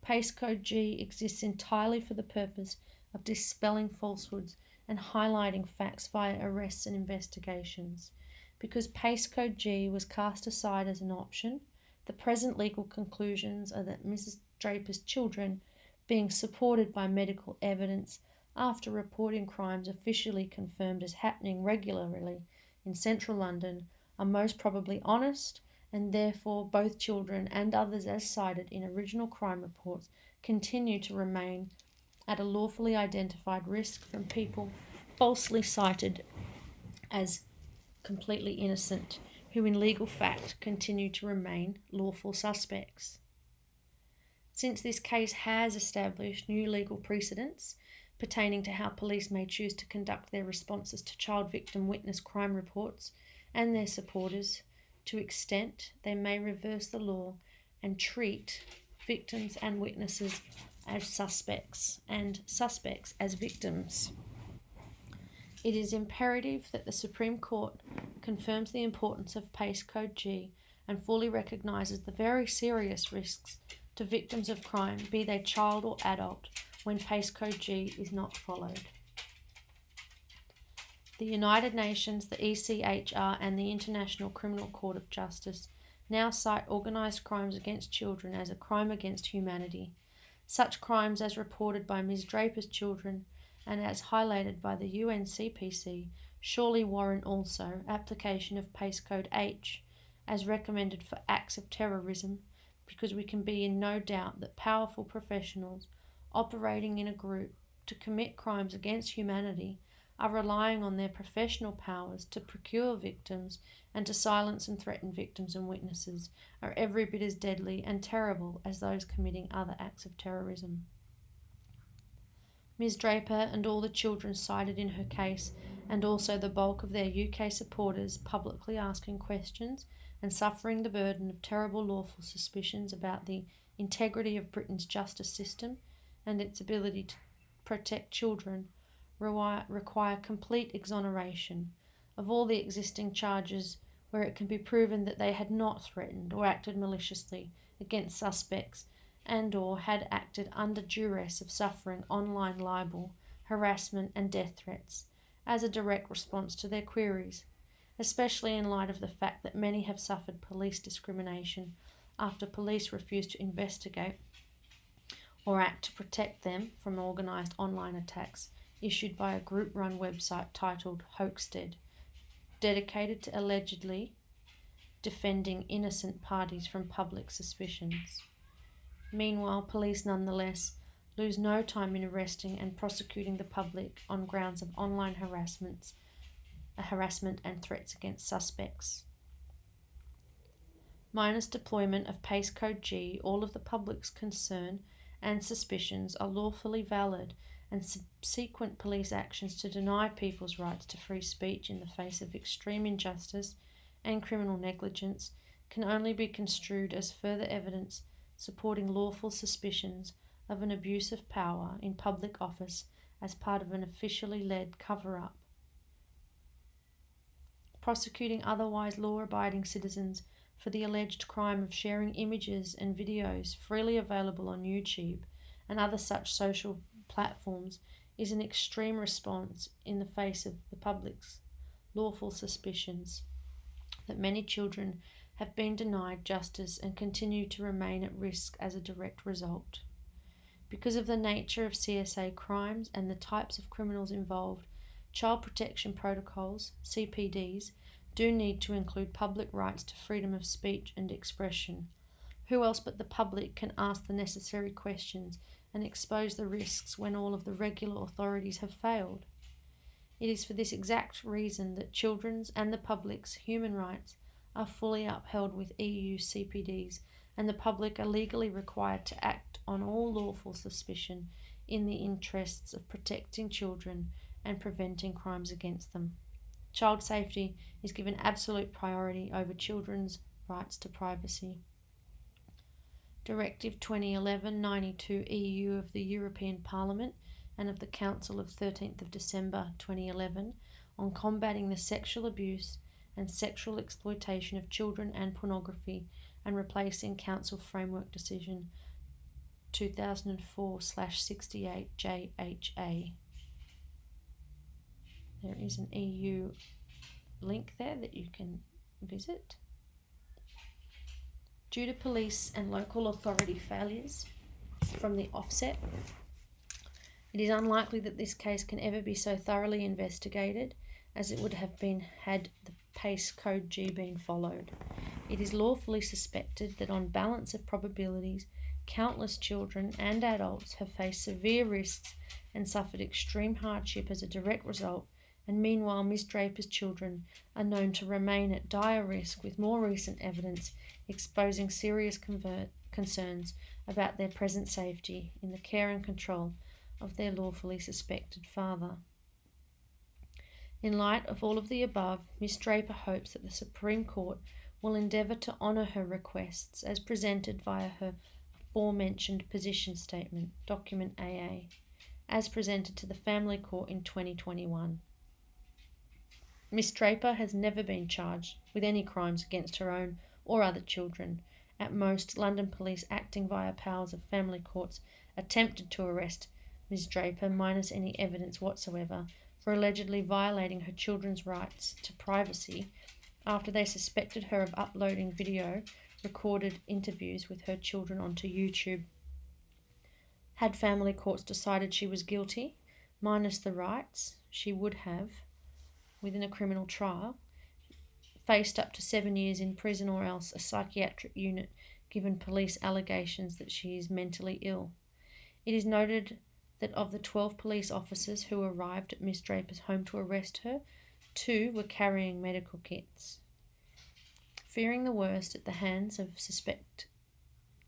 Pace Code G exists entirely for the purpose of dispelling falsehoods and highlighting facts via arrests and investigations. Because Pace Code G was cast aside as an option, the present legal conclusions are that Mrs. Draper's children, being supported by medical evidence after reporting crimes officially confirmed as happening regularly in central London, are most probably honest, and therefore both children and others as cited in original crime reports continue to remain at a lawfully identified risk from people falsely cited as completely innocent, who in legal fact continue to remain lawful suspects. Since this case has established new legal precedents pertaining to how police may choose to conduct their responses to child victim witness crime reports and their supporters, to extent they may reverse the law and treat victims and witnesses as suspects and suspects as victims. It is imperative that the Supreme Court confirms the importance of Pace Code G and fully recognises the very serious risks to victims of crime, be they child or adult, when Pace Code G is not followed. The United Nations, the ECHR and the International Criminal Court of Justice now cite organised crimes against children as a crime against humanity. Such crimes as reported by Ms. Draper's children and as highlighted by the UNCPC surely warrant also application of Pace Code H as recommended for acts of terrorism, because we can be in no doubt that powerful professionals operating in a group to commit crimes against humanity are relying on their professional powers to procure victims and to silence and threaten victims and witnesses are every bit as deadly and terrible as those committing other acts of terrorism. Ms. Draper and all the children cited in her case, and also the bulk of their UK supporters publicly asking questions and suffering the burden of terrible lawful suspicions about the integrity of Britain's justice system and its ability to protect children, require complete exoneration of all the existing charges where it can be proven that they had not threatened or acted maliciously against suspects and or had acted under duress of suffering online libel, harassment and death threats, as a direct response to their queries, especially in light of the fact that many have suffered police discrimination after police refuse to investigate or act to protect them from organised online attacks issued by a group-run website titled Hoaxed, dedicated to allegedly defending innocent parties from public suspicions. Meanwhile, police nonetheless lose no time in arresting and prosecuting the public on grounds of online harassment and threats against suspects. Minus deployment of Pace Code G, all of the public's concern and suspicions are lawfully valid, and subsequent police actions to deny people's rights to free speech in the face of extreme injustice and criminal negligence can only be construed as further evidence supporting lawful suspicions of an abuse of power in public office as part of an officially led cover-up. Prosecuting otherwise law-abiding citizens for the alleged crime of sharing images and videos freely available on YouTube and other such social platforms is an extreme response in the face of the public's lawful suspicions that many children have been denied justice and continue to remain at risk as a direct result. Because of the nature of CSA crimes and the types of criminals involved, child protection protocols, CPDs, do need to include public rights to freedom of speech and expression. Who else but the public can ask the necessary questions and expose the risks when all of the regular authorities have failed? It is for this exact reason that children's and the public's human rights are fully upheld with EU CPDs, and the public are legally required to act on all lawful suspicion in the interests of protecting children and preventing crimes against them. Child safety is given absolute priority over children's rights to privacy. Directive 2011-92 EU of the European Parliament and of the Council of 13th of December 2011 on combating the sexual abuse and sexual exploitation of children and pornography, and replacing Council Framework Decision 2004/68 JHA. There is an EU link there that you can visit. Due to police and local authority failures from the offset, it is unlikely that this case can ever be so thoroughly investigated as it would have been had the Pace Code G been followed. It is lawfully suspected that on balance of probabilities, countless children and adults have faced severe risks and suffered extreme hardship as a direct result, and meanwhile Miss Draper's children are known to remain at dire risk, with more recent evidence exposing serious concerns about their present safety in the care and control of their lawfully suspected father. In light of all of the above, Miss Draper hopes that the Supreme Court will endeavour to honour her requests as presented via her aforementioned position statement, document AA, as presented to the Family Court in 2021. Miss Draper has never been charged with any crimes against her own or other children. At most, London police, acting via powers of family courts, attempted to arrest Miss Draper minus any evidence whatsoever for allegedly violating her children's rights to privacy after they suspected her of uploading video recorded interviews with her children onto YouTube. Had family courts decided she was guilty, minus the rights she would have within a criminal trial, faced up to 7 years in prison or else a psychiatric unit, given police allegations that she is mentally ill. It is noted that of the 12 police officers who arrived at Miss Draper's home to arrest her, 2 were carrying medical kits. Fearing the worst at the hands of suspect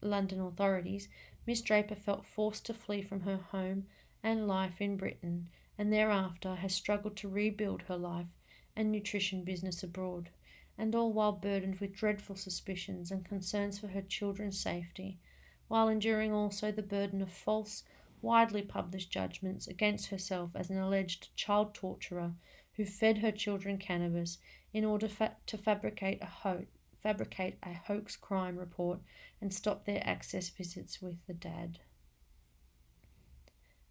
London authorities, Miss Draper felt forced to flee from her home and life in Britain, and thereafter has struggled to rebuild her life and nutrition business abroad, and all while burdened with dreadful suspicions and concerns for her children's safety, while enduring also the burden of false, widely published judgments against herself as an alleged child torturer who fed her children cannabis in order to fabricate a hoax crime report and stop their access visits with the dad.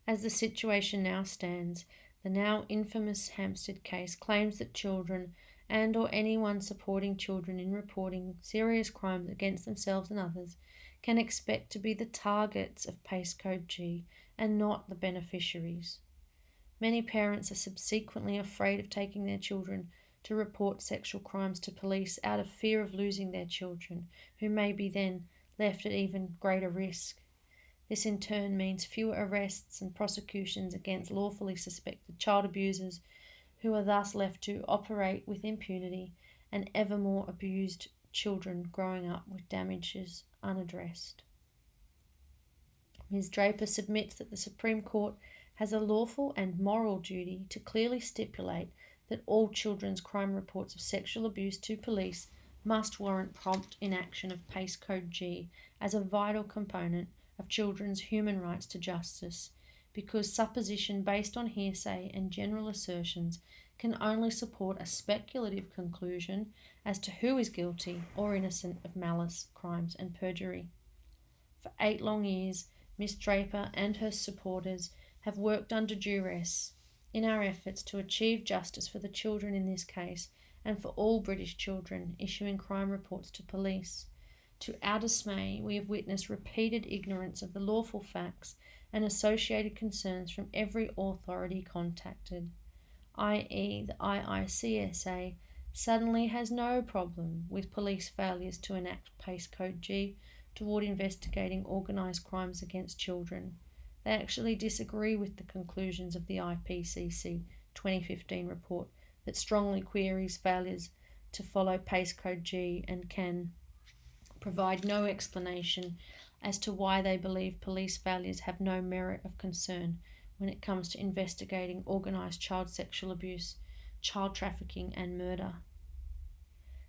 As the situation now stands, The now infamous Hampstead case claims that children and or anyone supporting children in reporting serious crimes against themselves and others can expect to be the targets of PACE Code G and not the beneficiaries. Many parents are subsequently afraid of taking their children to report sexual crimes to police out of fear of losing their children, who may be then left at even greater risk. This in turn means fewer arrests and prosecutions against lawfully suspected child abusers, who are thus left to operate with impunity, and ever more abused children growing up with damages unaddressed. Ms. Draper submits that the Supreme Court has a lawful and moral duty to clearly stipulate that all children's crime reports of sexual abuse to police must warrant prompt inaction of PACE Code G as a vital component of children's human rights to justice, because supposition based on hearsay and general assertions can only support a speculative conclusion as to who is guilty or innocent of malice, crimes, and perjury. For 8 long years, Miss Draper and her supporters have worked under duress in our efforts to achieve justice for the children in this case and for all British children issuing crime reports to police. To our dismay, we have witnessed repeated ignorance of the lawful facts and associated concerns from every authority contacted, i.e. the IICSA suddenly has no problem with police failures to enact PACE Code G toward investigating organised crimes against children. They actually disagree with the conclusions of the IPCC 2015 report that strongly queries failures to follow PACE Code G and can provide no explanation as to why they believe police failures have no merit of concern when it comes to investigating organised child sexual abuse, child trafficking and murder.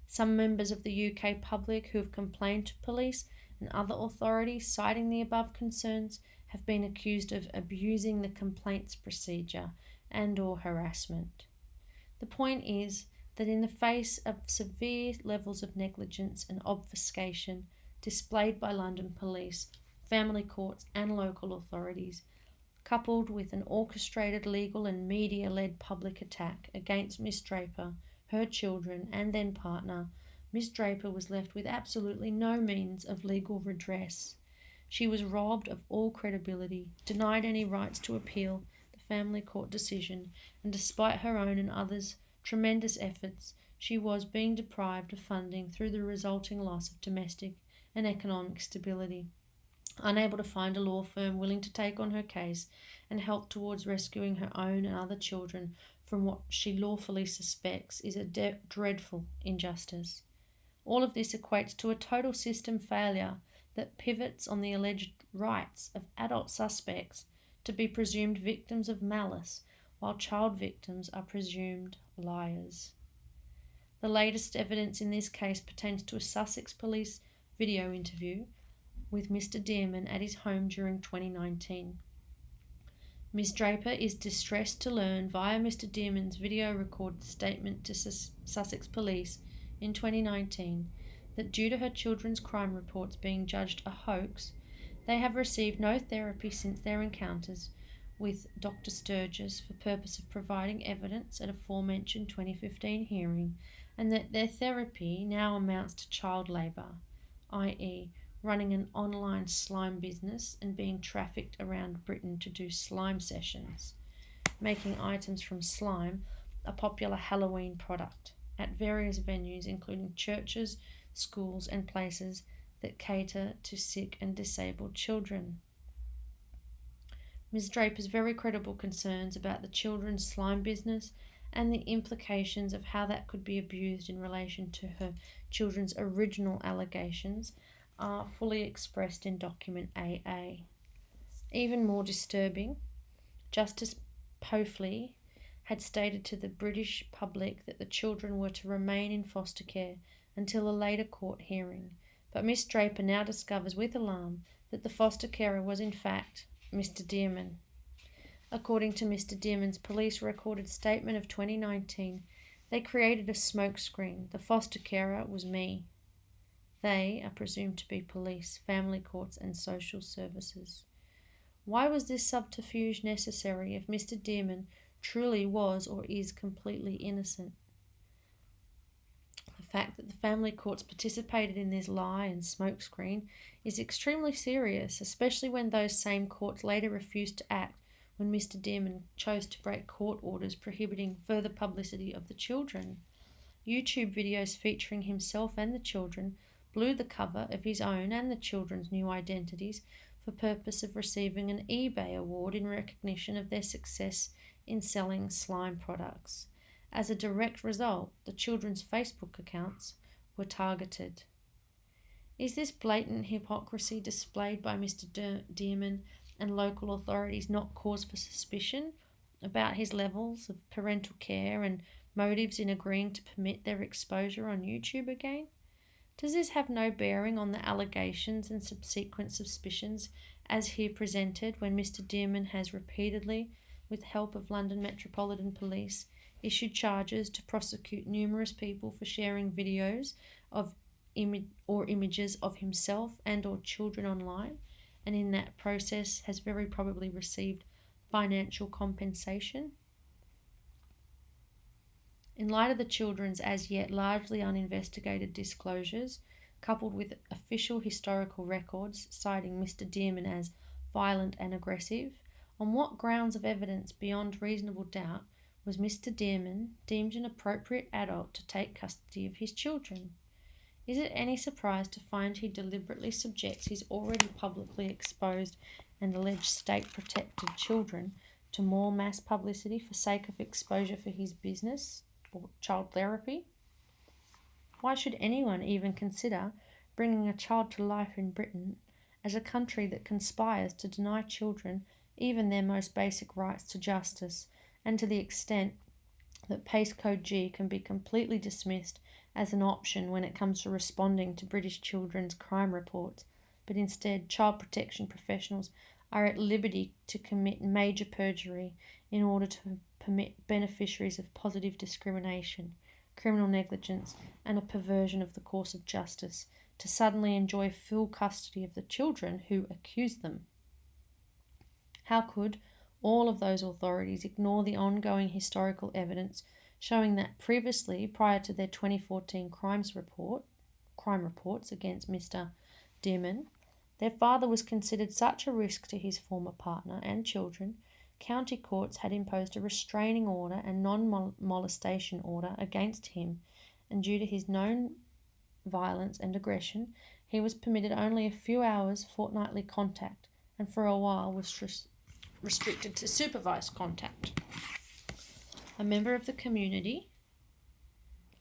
Some members of the UK public who have complained to police and other authorities citing the above concerns have been accused of abusing the complaints procedure and or harassment. The point is that in the face of severe levels of negligence and obfuscation displayed by London police, family courts and local authorities, coupled with an orchestrated legal and media-led public attack against Miss Draper, her children and then partner, Miss Draper was left with absolutely no means of legal redress. She was robbed of all credibility, denied any rights to appeal the family court decision, and despite her own and others' tremendous efforts, she was being deprived of funding through the resulting loss of domestic and economic stability. Unable to find a law firm willing to take on her case and help towards rescuing her own and other children from what she lawfully suspects is a dreadful injustice. All of this equates to a total system failure that pivots on the alleged rights of adult suspects to be presumed victims of malice, while child victims are presumed liars. The latest evidence in this case pertains to a Sussex police video interview with Mr. Dearman at his home during 2019. Miss Draper is distressed to learn via Mr. Dearman's video recorded statement to Sussex Police in 2019 that due to her children's crime reports being judged a hoax, they have received no therapy since their encounters with Dr. Sturgis for purpose of providing evidence at aforementioned 2015 hearing, and that their therapy now amounts to child labour, i.e. running an online slime business and being trafficked around Britain to do slime sessions, making items from slime a popular Halloween product at various venues including churches, schools and places that cater to sick and disabled children. Ms. Draper's very credible concerns about the children's slime business and the implications of how that could be abused in relation to her children's original allegations are fully expressed in document AA. Even more disturbing, Justice Pofley had stated to the British public that the children were to remain in foster care until a later court hearing, but Miss Draper now discovers with alarm that the foster carer was in fact Mr. Dearman. According to Mr. Dearman's police recorded statement of 2019, they created a smokescreen. The foster carer was me. They are presumed to be police, family courts and social services. Why was this subterfuge necessary if Mr. Dearman truly was or is completely innocent. The fact that the family courts participated in this lie and smokescreen is extremely serious, especially when those same courts later refused to act when Mr. Dearman chose to break court orders prohibiting further publicity of the children. YouTube videos featuring himself and the children blew the cover of his own and the children's new identities for purpose of receiving an eBay award in recognition of their success in selling slime products. As a direct result, the children's Facebook accounts were targeted. Is this blatant hypocrisy displayed by Mr. Dearman and local authorities not cause for suspicion about his levels of parental care and motives in agreeing to permit their exposure on YouTube again? Does this have no bearing on the allegations and subsequent suspicions as here presented when Mr. Dearman has repeatedly, with help of London Metropolitan Police, issued charges to prosecute numerous people for sharing videos of images of himself and or children online, and in that process has very probably received financial compensation? In light of the children's as yet largely uninvestigated disclosures, coupled with official historical records citing Mr. Dearman as violent and aggressive, on what grounds of evidence beyond reasonable doubt was Mr. Dearman deemed an appropriate adult to take custody of his children? Is it any surprise to find he deliberately subjects his already publicly exposed and alleged state-protected children to more mass publicity for sake of exposure for his business or child therapy? Why should anyone even consider bringing a child to life in Britain, as a country that conspires to deny children even their most basic rights to justice, and to the extent that Pace Code G can be completely dismissed as an option when it comes to responding to British children's crime reports, but instead child protection professionals are at liberty to commit major perjury in order to permit beneficiaries of positive discrimination, criminal negligence, and a perversion of the course of justice to suddenly enjoy full custody of the children who accuse them? How could all of those authorities ignore the ongoing historical evidence showing that previously, prior to their 2014 crime reports against Mr. Dearman, their father was considered such a risk to his former partner and children, county courts had imposed a restraining order and non-molestation order against him, and due to his known violence and aggression, he was permitted only a few hours fortnightly contact, and for a while was restricted to supervised contact. A member of the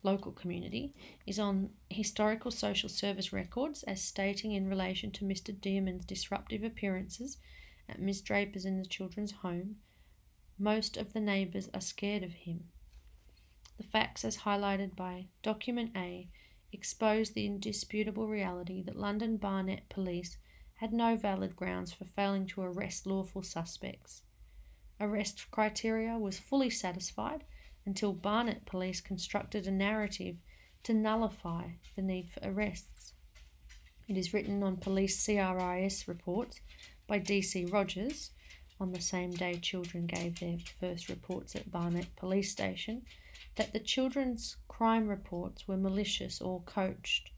local community, is on historical social service records as stating in relation to Mr. Dearman's disruptive appearances at Miss Draper's in the children's home, most of the neighbours are scared of him. The facts as highlighted by Document A expose the indisputable reality that London Barnet Police had no valid grounds for failing to arrest lawful suspects. Arrest criteria was fully satisfied until Barnet Police constructed a narrative to nullify the need for arrests. It is written on police CRIS reports by DC Rogers, on the same day children gave their first reports at Barnet Police Station, that the children's crime reports were malicious or coached.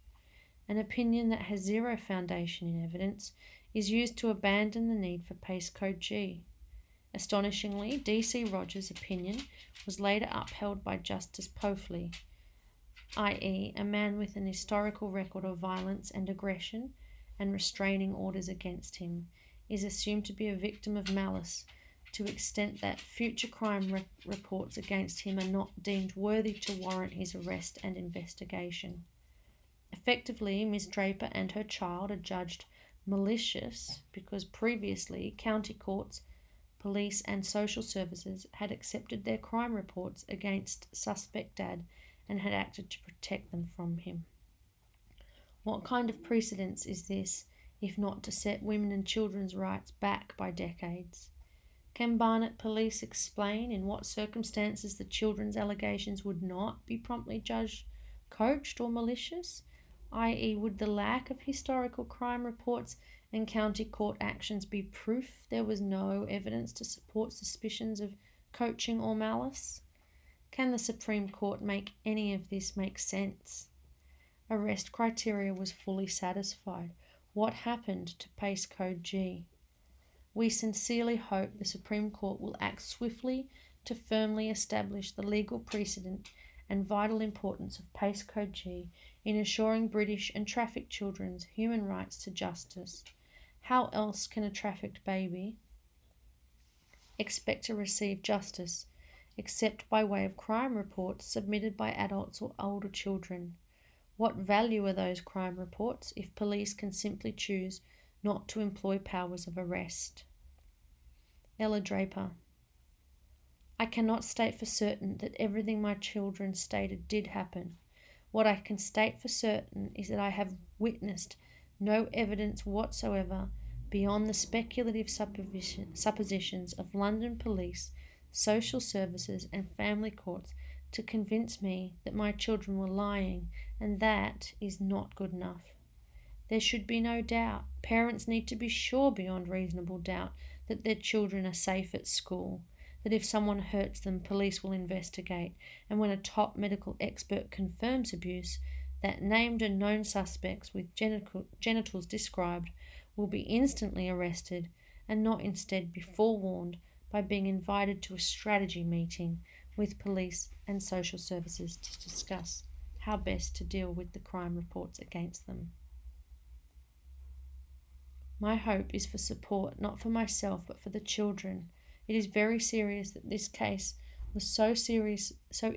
An opinion that has zero foundation in evidence is used to abandon the need for Pace Code G. Astonishingly, DC Rogers' opinion was later upheld by Justice Pofley, i.e., a man with an historical record of violence and aggression and restraining orders against him is assumed to be a victim of malice to the extent that future crime reports against him are not deemed worthy to warrant his arrest and investigation. Effectively, Miss Draper and her child are judged malicious because previously county courts, police and social services had accepted their crime reports against suspect dad and had acted to protect them from him. What kind of precedence is this, if not to set women and children's rights back by decades? Can Barnet Police explain in what circumstances the children's allegations would not be promptly judged coached or malicious, i.e. would the lack of historical crime reports and county court actions be proof there was no evidence to support suspicions of coaching or malice? Can the Supreme Court make any of this make sense? Arrest criteria was fully satisfied. What happened to Pace Code G? We sincerely hope the Supreme Court will act swiftly to firmly establish the legal precedent and vital importance of Pace Code G in assuring British and trafficked children's human rights to justice. How else can a trafficked baby expect to receive justice except by way of crime reports submitted by adults or older children? What value are those crime reports if police can simply choose not to employ powers of arrest? Ella Draper. I cannot state for certain that everything my children stated did happen. What I can state for certain is that I have witnessed no evidence whatsoever beyond the speculative suppositions of London police, social services and family courts to convince me that my children were lying, and that is not good enough. There should be no doubt. Parents need to be sure beyond reasonable doubt that their children are safe at school, that if someone hurts them, police will investigate, and when a top medical expert confirms abuse, that named and known suspects with genitals described will be instantly arrested and not instead be forewarned by being invited to a strategy meeting with police and social services to discuss how best to deal with the crime reports against them. My hope is for support, not for myself, but for the children. It is very serious that this case was so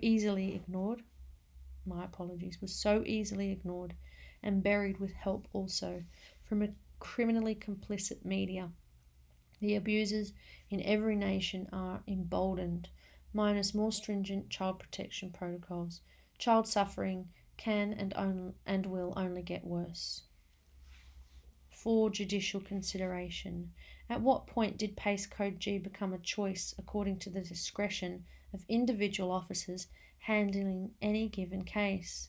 easily ignored. Was so easily ignored and buried with help also from a criminally complicit media. The abusers in every nation are emboldened, minus more stringent child protection protocols. Child suffering can and will only get worse. For judicial consideration, at what point did Pace Code G become a choice according to the discretion of individual officers handling any given case?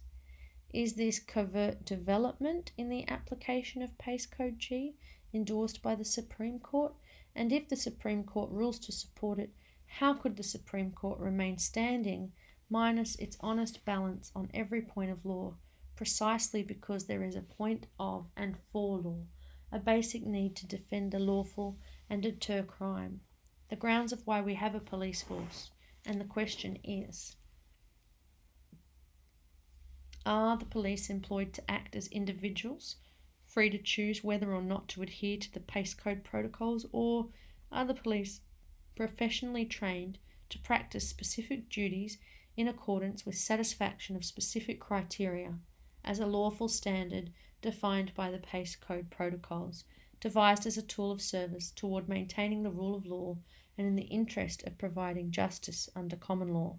Is this covert development in the application of Pace Code G endorsed by the Supreme Court? And if the Supreme Court rules to support it, how could the Supreme Court remain standing minus its honest balance on every point of law, precisely because there is a point of and for law, a basic need to defend the lawful and deter crime, the grounds of why we have a police force? And the question is, are the police employed to act as individuals, free to choose whether or not to adhere to the Pace Code protocols, or are the police professionally trained to practice specific duties in accordance with satisfaction of specific criteria as a lawful standard defined by the Pace Code protocols, devised as a tool of service toward maintaining the rule of law and in the interest of providing justice under common law?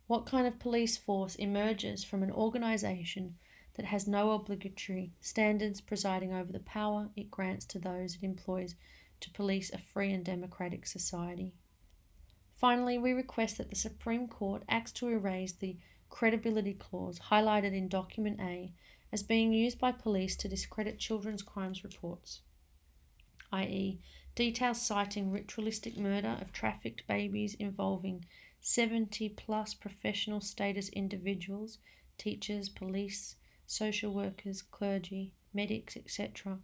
What kind of police force emerges from an organisation that has no obligatory standards presiding over the power it grants to those it employs to police a free and democratic society? Finally, we request that the Supreme Court acts to erase the credibility clause highlighted in Document A as being used by police to discredit children's crimes reports, i.e., details citing ritualistic murder of trafficked babies involving 70 plus professional status individuals, teachers, police, social workers, clergy, medics, etc.,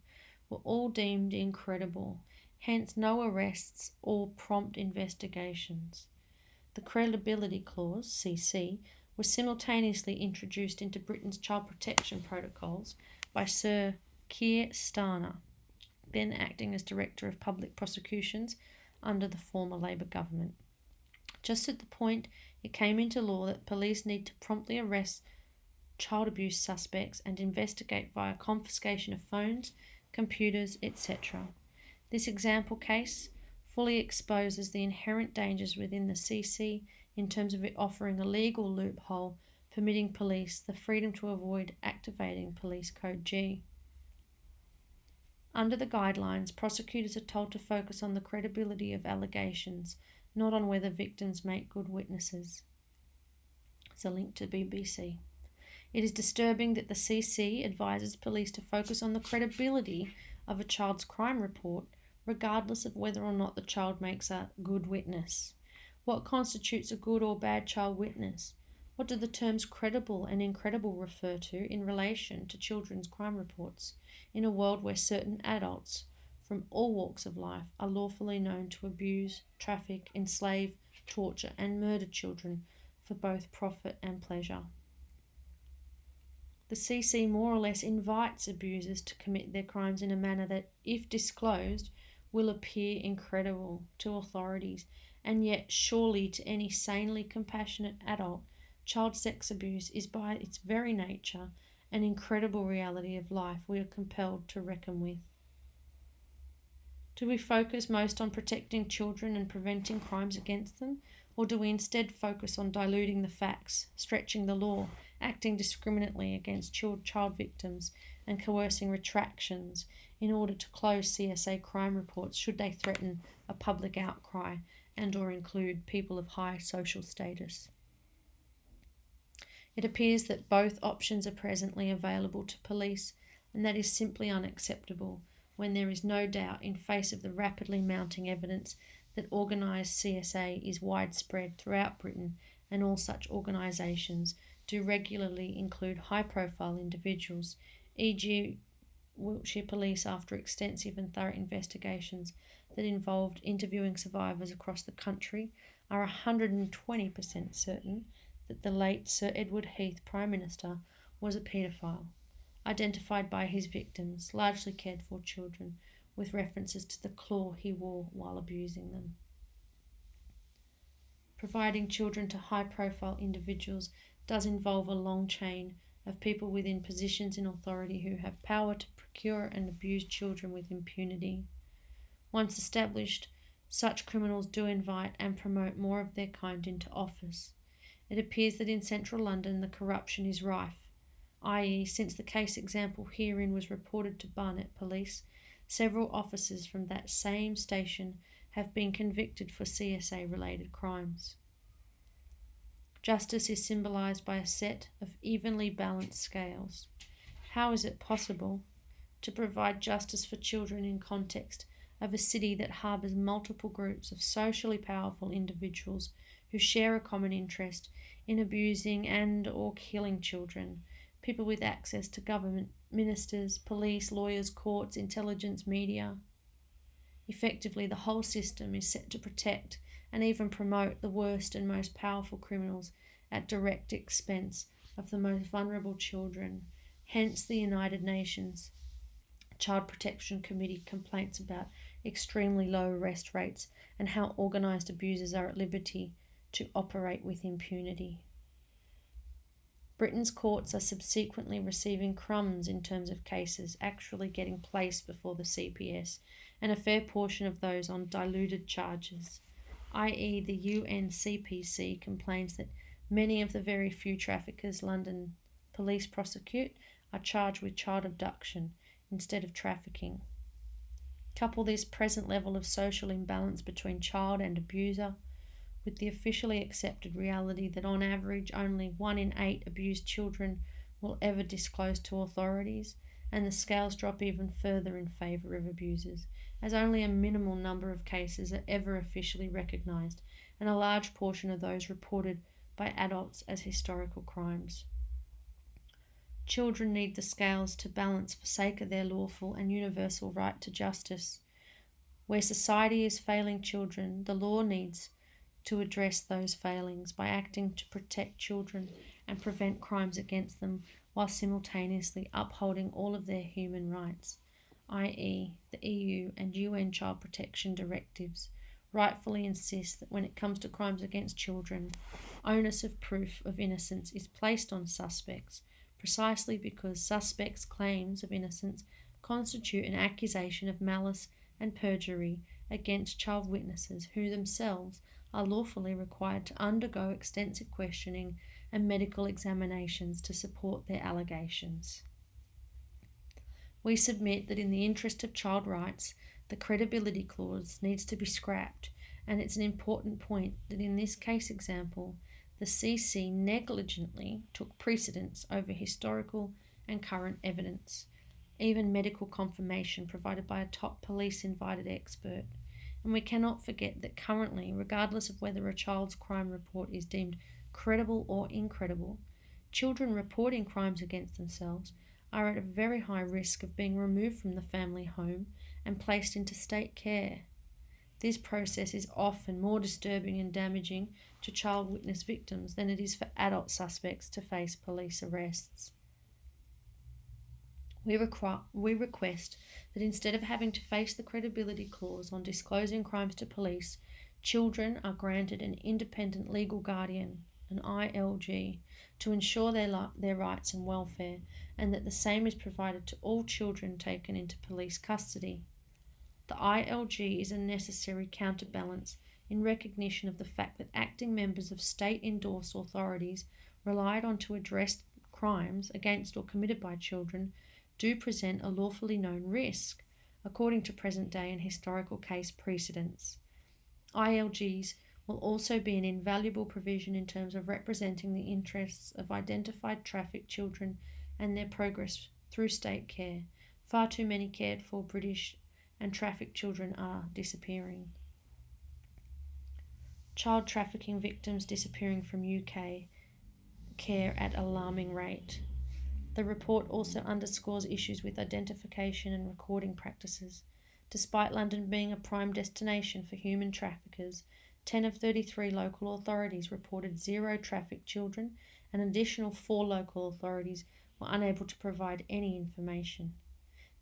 were all deemed incredible, hence no arrests or prompt investigations. The credibility clause, CC, was simultaneously introduced into Britain's child protection protocols by Sir Keir Starmer, then acting as Director of Public Prosecutions under the former Labour government. Just at the point it came into law that police need to promptly arrest child abuse suspects and investigate via confiscation of phones, computers, etc. This example case fully exposes the inherent dangers within the CC in terms of it offering a legal loophole permitting police the freedom to avoid activating Police Code G. Under the guidelines, prosecutors are told to focus on the credibility of allegations, not on whether victims make good witnesses. It's a link to BBC. It is disturbing that the CC advises police to focus on the credibility of a child's crime report regardless of whether or not the child makes a good witness. What constitutes a good or bad child witness? What do the terms credible and incredible refer to in relation to children's crime reports in a world where certain adults from all walks of life are lawfully known to abuse, traffic, enslave, torture, and murder children for both profit and pleasure? The CC more or less invites abusers to commit their crimes in a manner that, if disclosed, will appear incredible to authorities, and yet surely to any sanely compassionate adult, child sex abuse is by its very nature an incredible reality of life we are compelled to reckon with. Do we focus most on protecting children and preventing crimes against them, or do we instead focus on diluting the facts, stretching the law, acting discriminately against child victims, and coercing retractions in order to close CSA crime reports should they threaten a public outcry and or include people of high social status? It appears that both options are presently available to police, and that is simply unacceptable when there is no doubt, in face of the rapidly mounting evidence, that organised CSA is widespread throughout Britain, and all such organisations do regularly include high-profile individuals, e.g. Wiltshire Police, after extensive and thorough investigations that involved interviewing survivors across the country, are 120% certain that the late Sir Edward Heath, Prime Minister, was a paedophile, identified by his victims, largely cared for children, with references to the claw he wore while abusing them. Providing children to high-profile individuals does involve a long chain of people within positions in authority who have power to procure and abuse children with impunity. Once established, such criminals do invite and promote more of their kind into office. It appears that in central London the corruption is rife, i.e. since the case example herein was reported to Barnet Police, several officers from that same station have been convicted for CSA-related crimes. Justice is symbolised by a set of evenly balanced scales. How is it possible to provide justice for children in context of a city that harbours multiple groups of socially powerful individuals who share a common interest in abusing and or killing children, people with access to government, ministers, police, lawyers, courts, intelligence, media? Effectively, the whole system is set to protect and even promote the worst and most powerful criminals at direct expense of the most vulnerable children. Hence the United Nations Child Protection Committee complaints about extremely low arrest rates and how organised abusers are at liberty to operate with impunity. Britain's courts are subsequently receiving crumbs in terms of cases actually getting placed before the CPS, and a fair portion of those on diluted charges, i.e. the UNCPC complains that many of the very few traffickers London police prosecute are charged with child abduction instead of trafficking. Couple this present level of social imbalance between child and abuser with the officially accepted reality that on average only 1 in 8 abused children will ever disclose to authorities, and the scales drop even further in favour of abusers, as only a minimal number of cases are ever officially recognised, and a large portion of those reported by adults as historical crimes. Children need the scales to balance for sake of their lawful and universal right to justice. Where society is failing children, the law needs to address those failings by acting to protect children and prevent crimes against them, while simultaneously upholding all of their human rights, i.e. the EU and UN child protection directives, rightfully insist that when it comes to crimes against children, onus of proof of innocence is placed on suspects, precisely because suspects' claims of innocence constitute an accusation of malice and perjury against child witnesses who themselves are lawfully required to undergo extensive questioning and medical examinations to support their allegations. We submit that in the interest of child rights, the credibility clause needs to be scrapped, and it's an important point that in this case example, the CC negligently took precedence over historical and current evidence, even medical confirmation provided by a top police-invited expert. And we cannot forget that currently, regardless of whether a child's crime report is deemed credible or incredible, children reporting crimes against themselves are at a very high risk of being removed from the family home and placed into state care. This process is often more disturbing and damaging to child witness victims than it is for adult suspects to face police arrests. We request that instead of having to face the credibility clause on disclosing crimes to police, children are granted an independent legal guardian, an ILG, to ensure their rights and welfare, and that the same is provided to all children taken into police custody. The ILG is a necessary counterbalance in recognition of the fact that acting members of state-endorsed authorities relied on to address crimes against or committed by children do present a lawfully known risk, according to present-day and historical case precedents. ILGs will also be an invaluable provision in terms of representing the interests of identified trafficked children and their progress through state care. Far too many cared for British and trafficked children are disappearing. Child trafficking victims disappearing from UK care at alarming rate. The report also underscores issues with identification and recording practices. Despite London being a prime destination for human traffickers, 10 of 33 local authorities reported 0 trafficked children, and an additional 4 local authorities were unable to provide any information.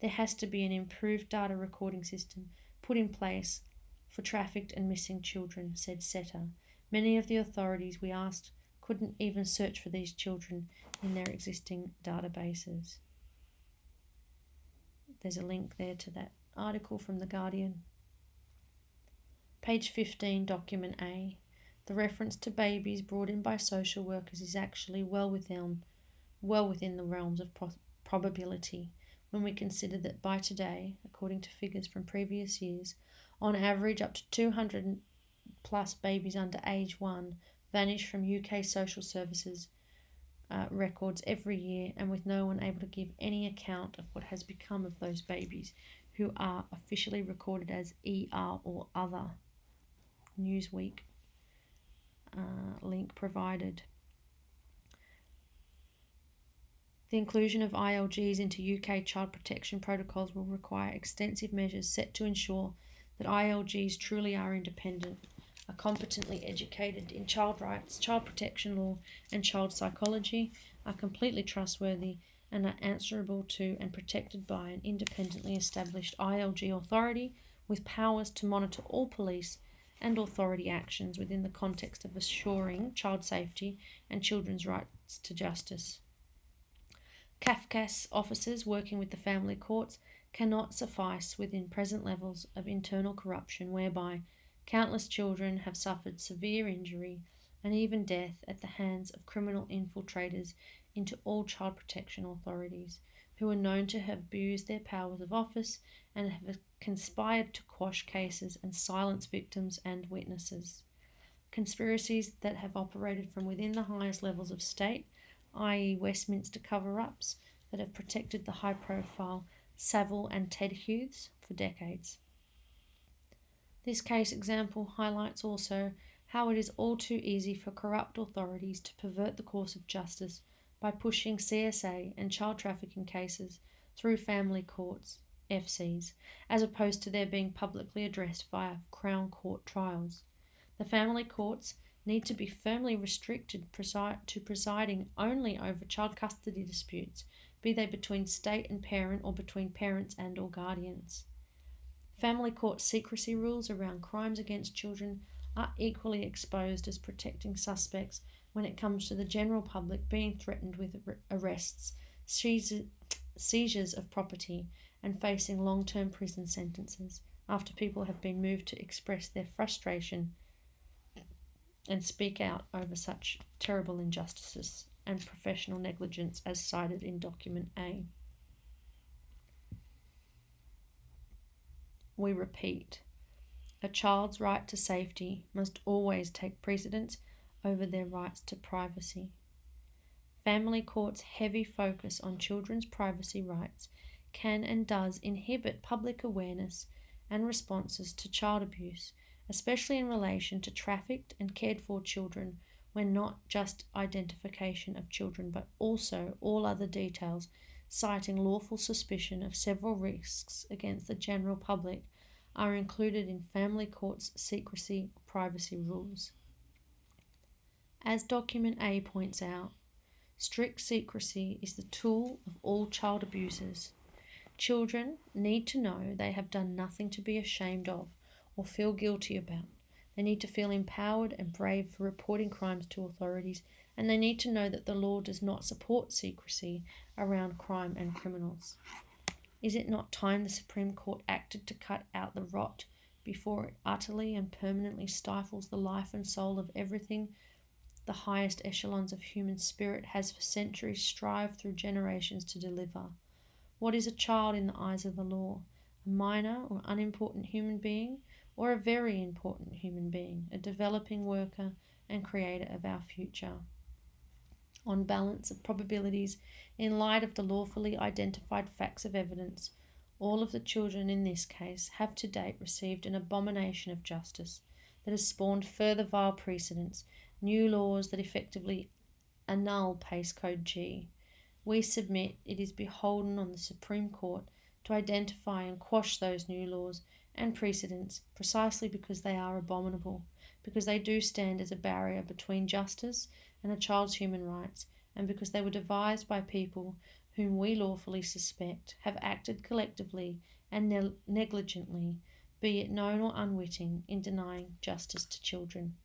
There has to be an improved data recording system put in place for trafficked and missing children, said Seta. Many of the authorities we asked couldn't even search for these children in their existing databases. There's a link there to that article from The Guardian. Page 15, document A. The reference to babies brought in by social workers is actually well within the realms of probability when we consider that by today, according to figures from previous years, on average up to 200 plus babies under age 1 vanish from UK social services records every year, and with no one able to give any account of what has become of those babies who are officially recorded as ER or other. Newsweek link provided. The inclusion of ILGs into UK child protection protocols will require extensive measures set to ensure that ILGs truly are independent, are competently educated in child rights, child protection law and child psychology, are completely trustworthy and are answerable to and protected by an independently established ILG authority with powers to monitor all police and authority actions within the context of assuring child safety and children's rights to justice. CAFCAS officers working with the family courts cannot suffice within present levels of internal corruption whereby countless children have suffered severe injury and even death at the hands of criminal infiltrators into all child protection authorities who are known to have abused their powers of office and have conspired to quash cases and silence victims and witnesses. Conspiracies that have operated from within the highest levels of state, i.e. Westminster cover-ups, that have protected the high-profile Savile and Ted Hughes for decades. This case example highlights also how it is all too easy for corrupt authorities to pervert the course of justice by pushing CSA and child trafficking cases through family courts, FCs, as opposed to their being publicly addressed via Crown Court trials. The family courts need to be firmly restricted to presiding only over child custody disputes, be they between state and parent or between parents and or guardians. Family court secrecy rules around crimes against children are equally exposed as protecting suspects when it comes to the general public being threatened with arrests, seizures of property, and facing long-term prison sentences after people have been moved to express their frustration and speak out over such terrible injustices and professional negligence as cited in document A. We repeat, a child's right to safety must always take precedence over their rights to privacy. Family courts' heavy focus on children's privacy rights can and does inhibit public awareness and responses to child abuse, especially in relation to trafficked and cared for children, when not just identification of children but also all other details citing lawful suspicion of several risks against the general public are included in family court's secrecy or privacy rules. As document A points out, strict secrecy is the tool of all child abusers. Children need to know they have done nothing to be ashamed of or feel guilty about. They need to feel empowered and brave for reporting crimes to authorities, and they need to know that the law does not support secrecy around crime and criminals. Is it not time the Supreme Court acted to cut out the rot before it utterly and permanently stifles the life and soul of everything the highest echelons of human spirit has for centuries strived through generations to deliver? What is a child in the eyes of the law? A minor or unimportant human being, or a very important human being, a developing worker and creator of our future? On balance of probabilities, in light of the lawfully identified facts of evidence, all of the children in this case have to date received an abomination of justice that has spawned further vile precedents, new laws that effectively annul Pace Code G. We submit it is beholden on the Supreme Court to identify and quash those new laws and precedents precisely because they are abominable, because they do stand as a barrier between justice and a child's human rights, and because they were devised by people whom we lawfully suspect have acted collectively and negligently, be it known or unwitting, in denying justice to children.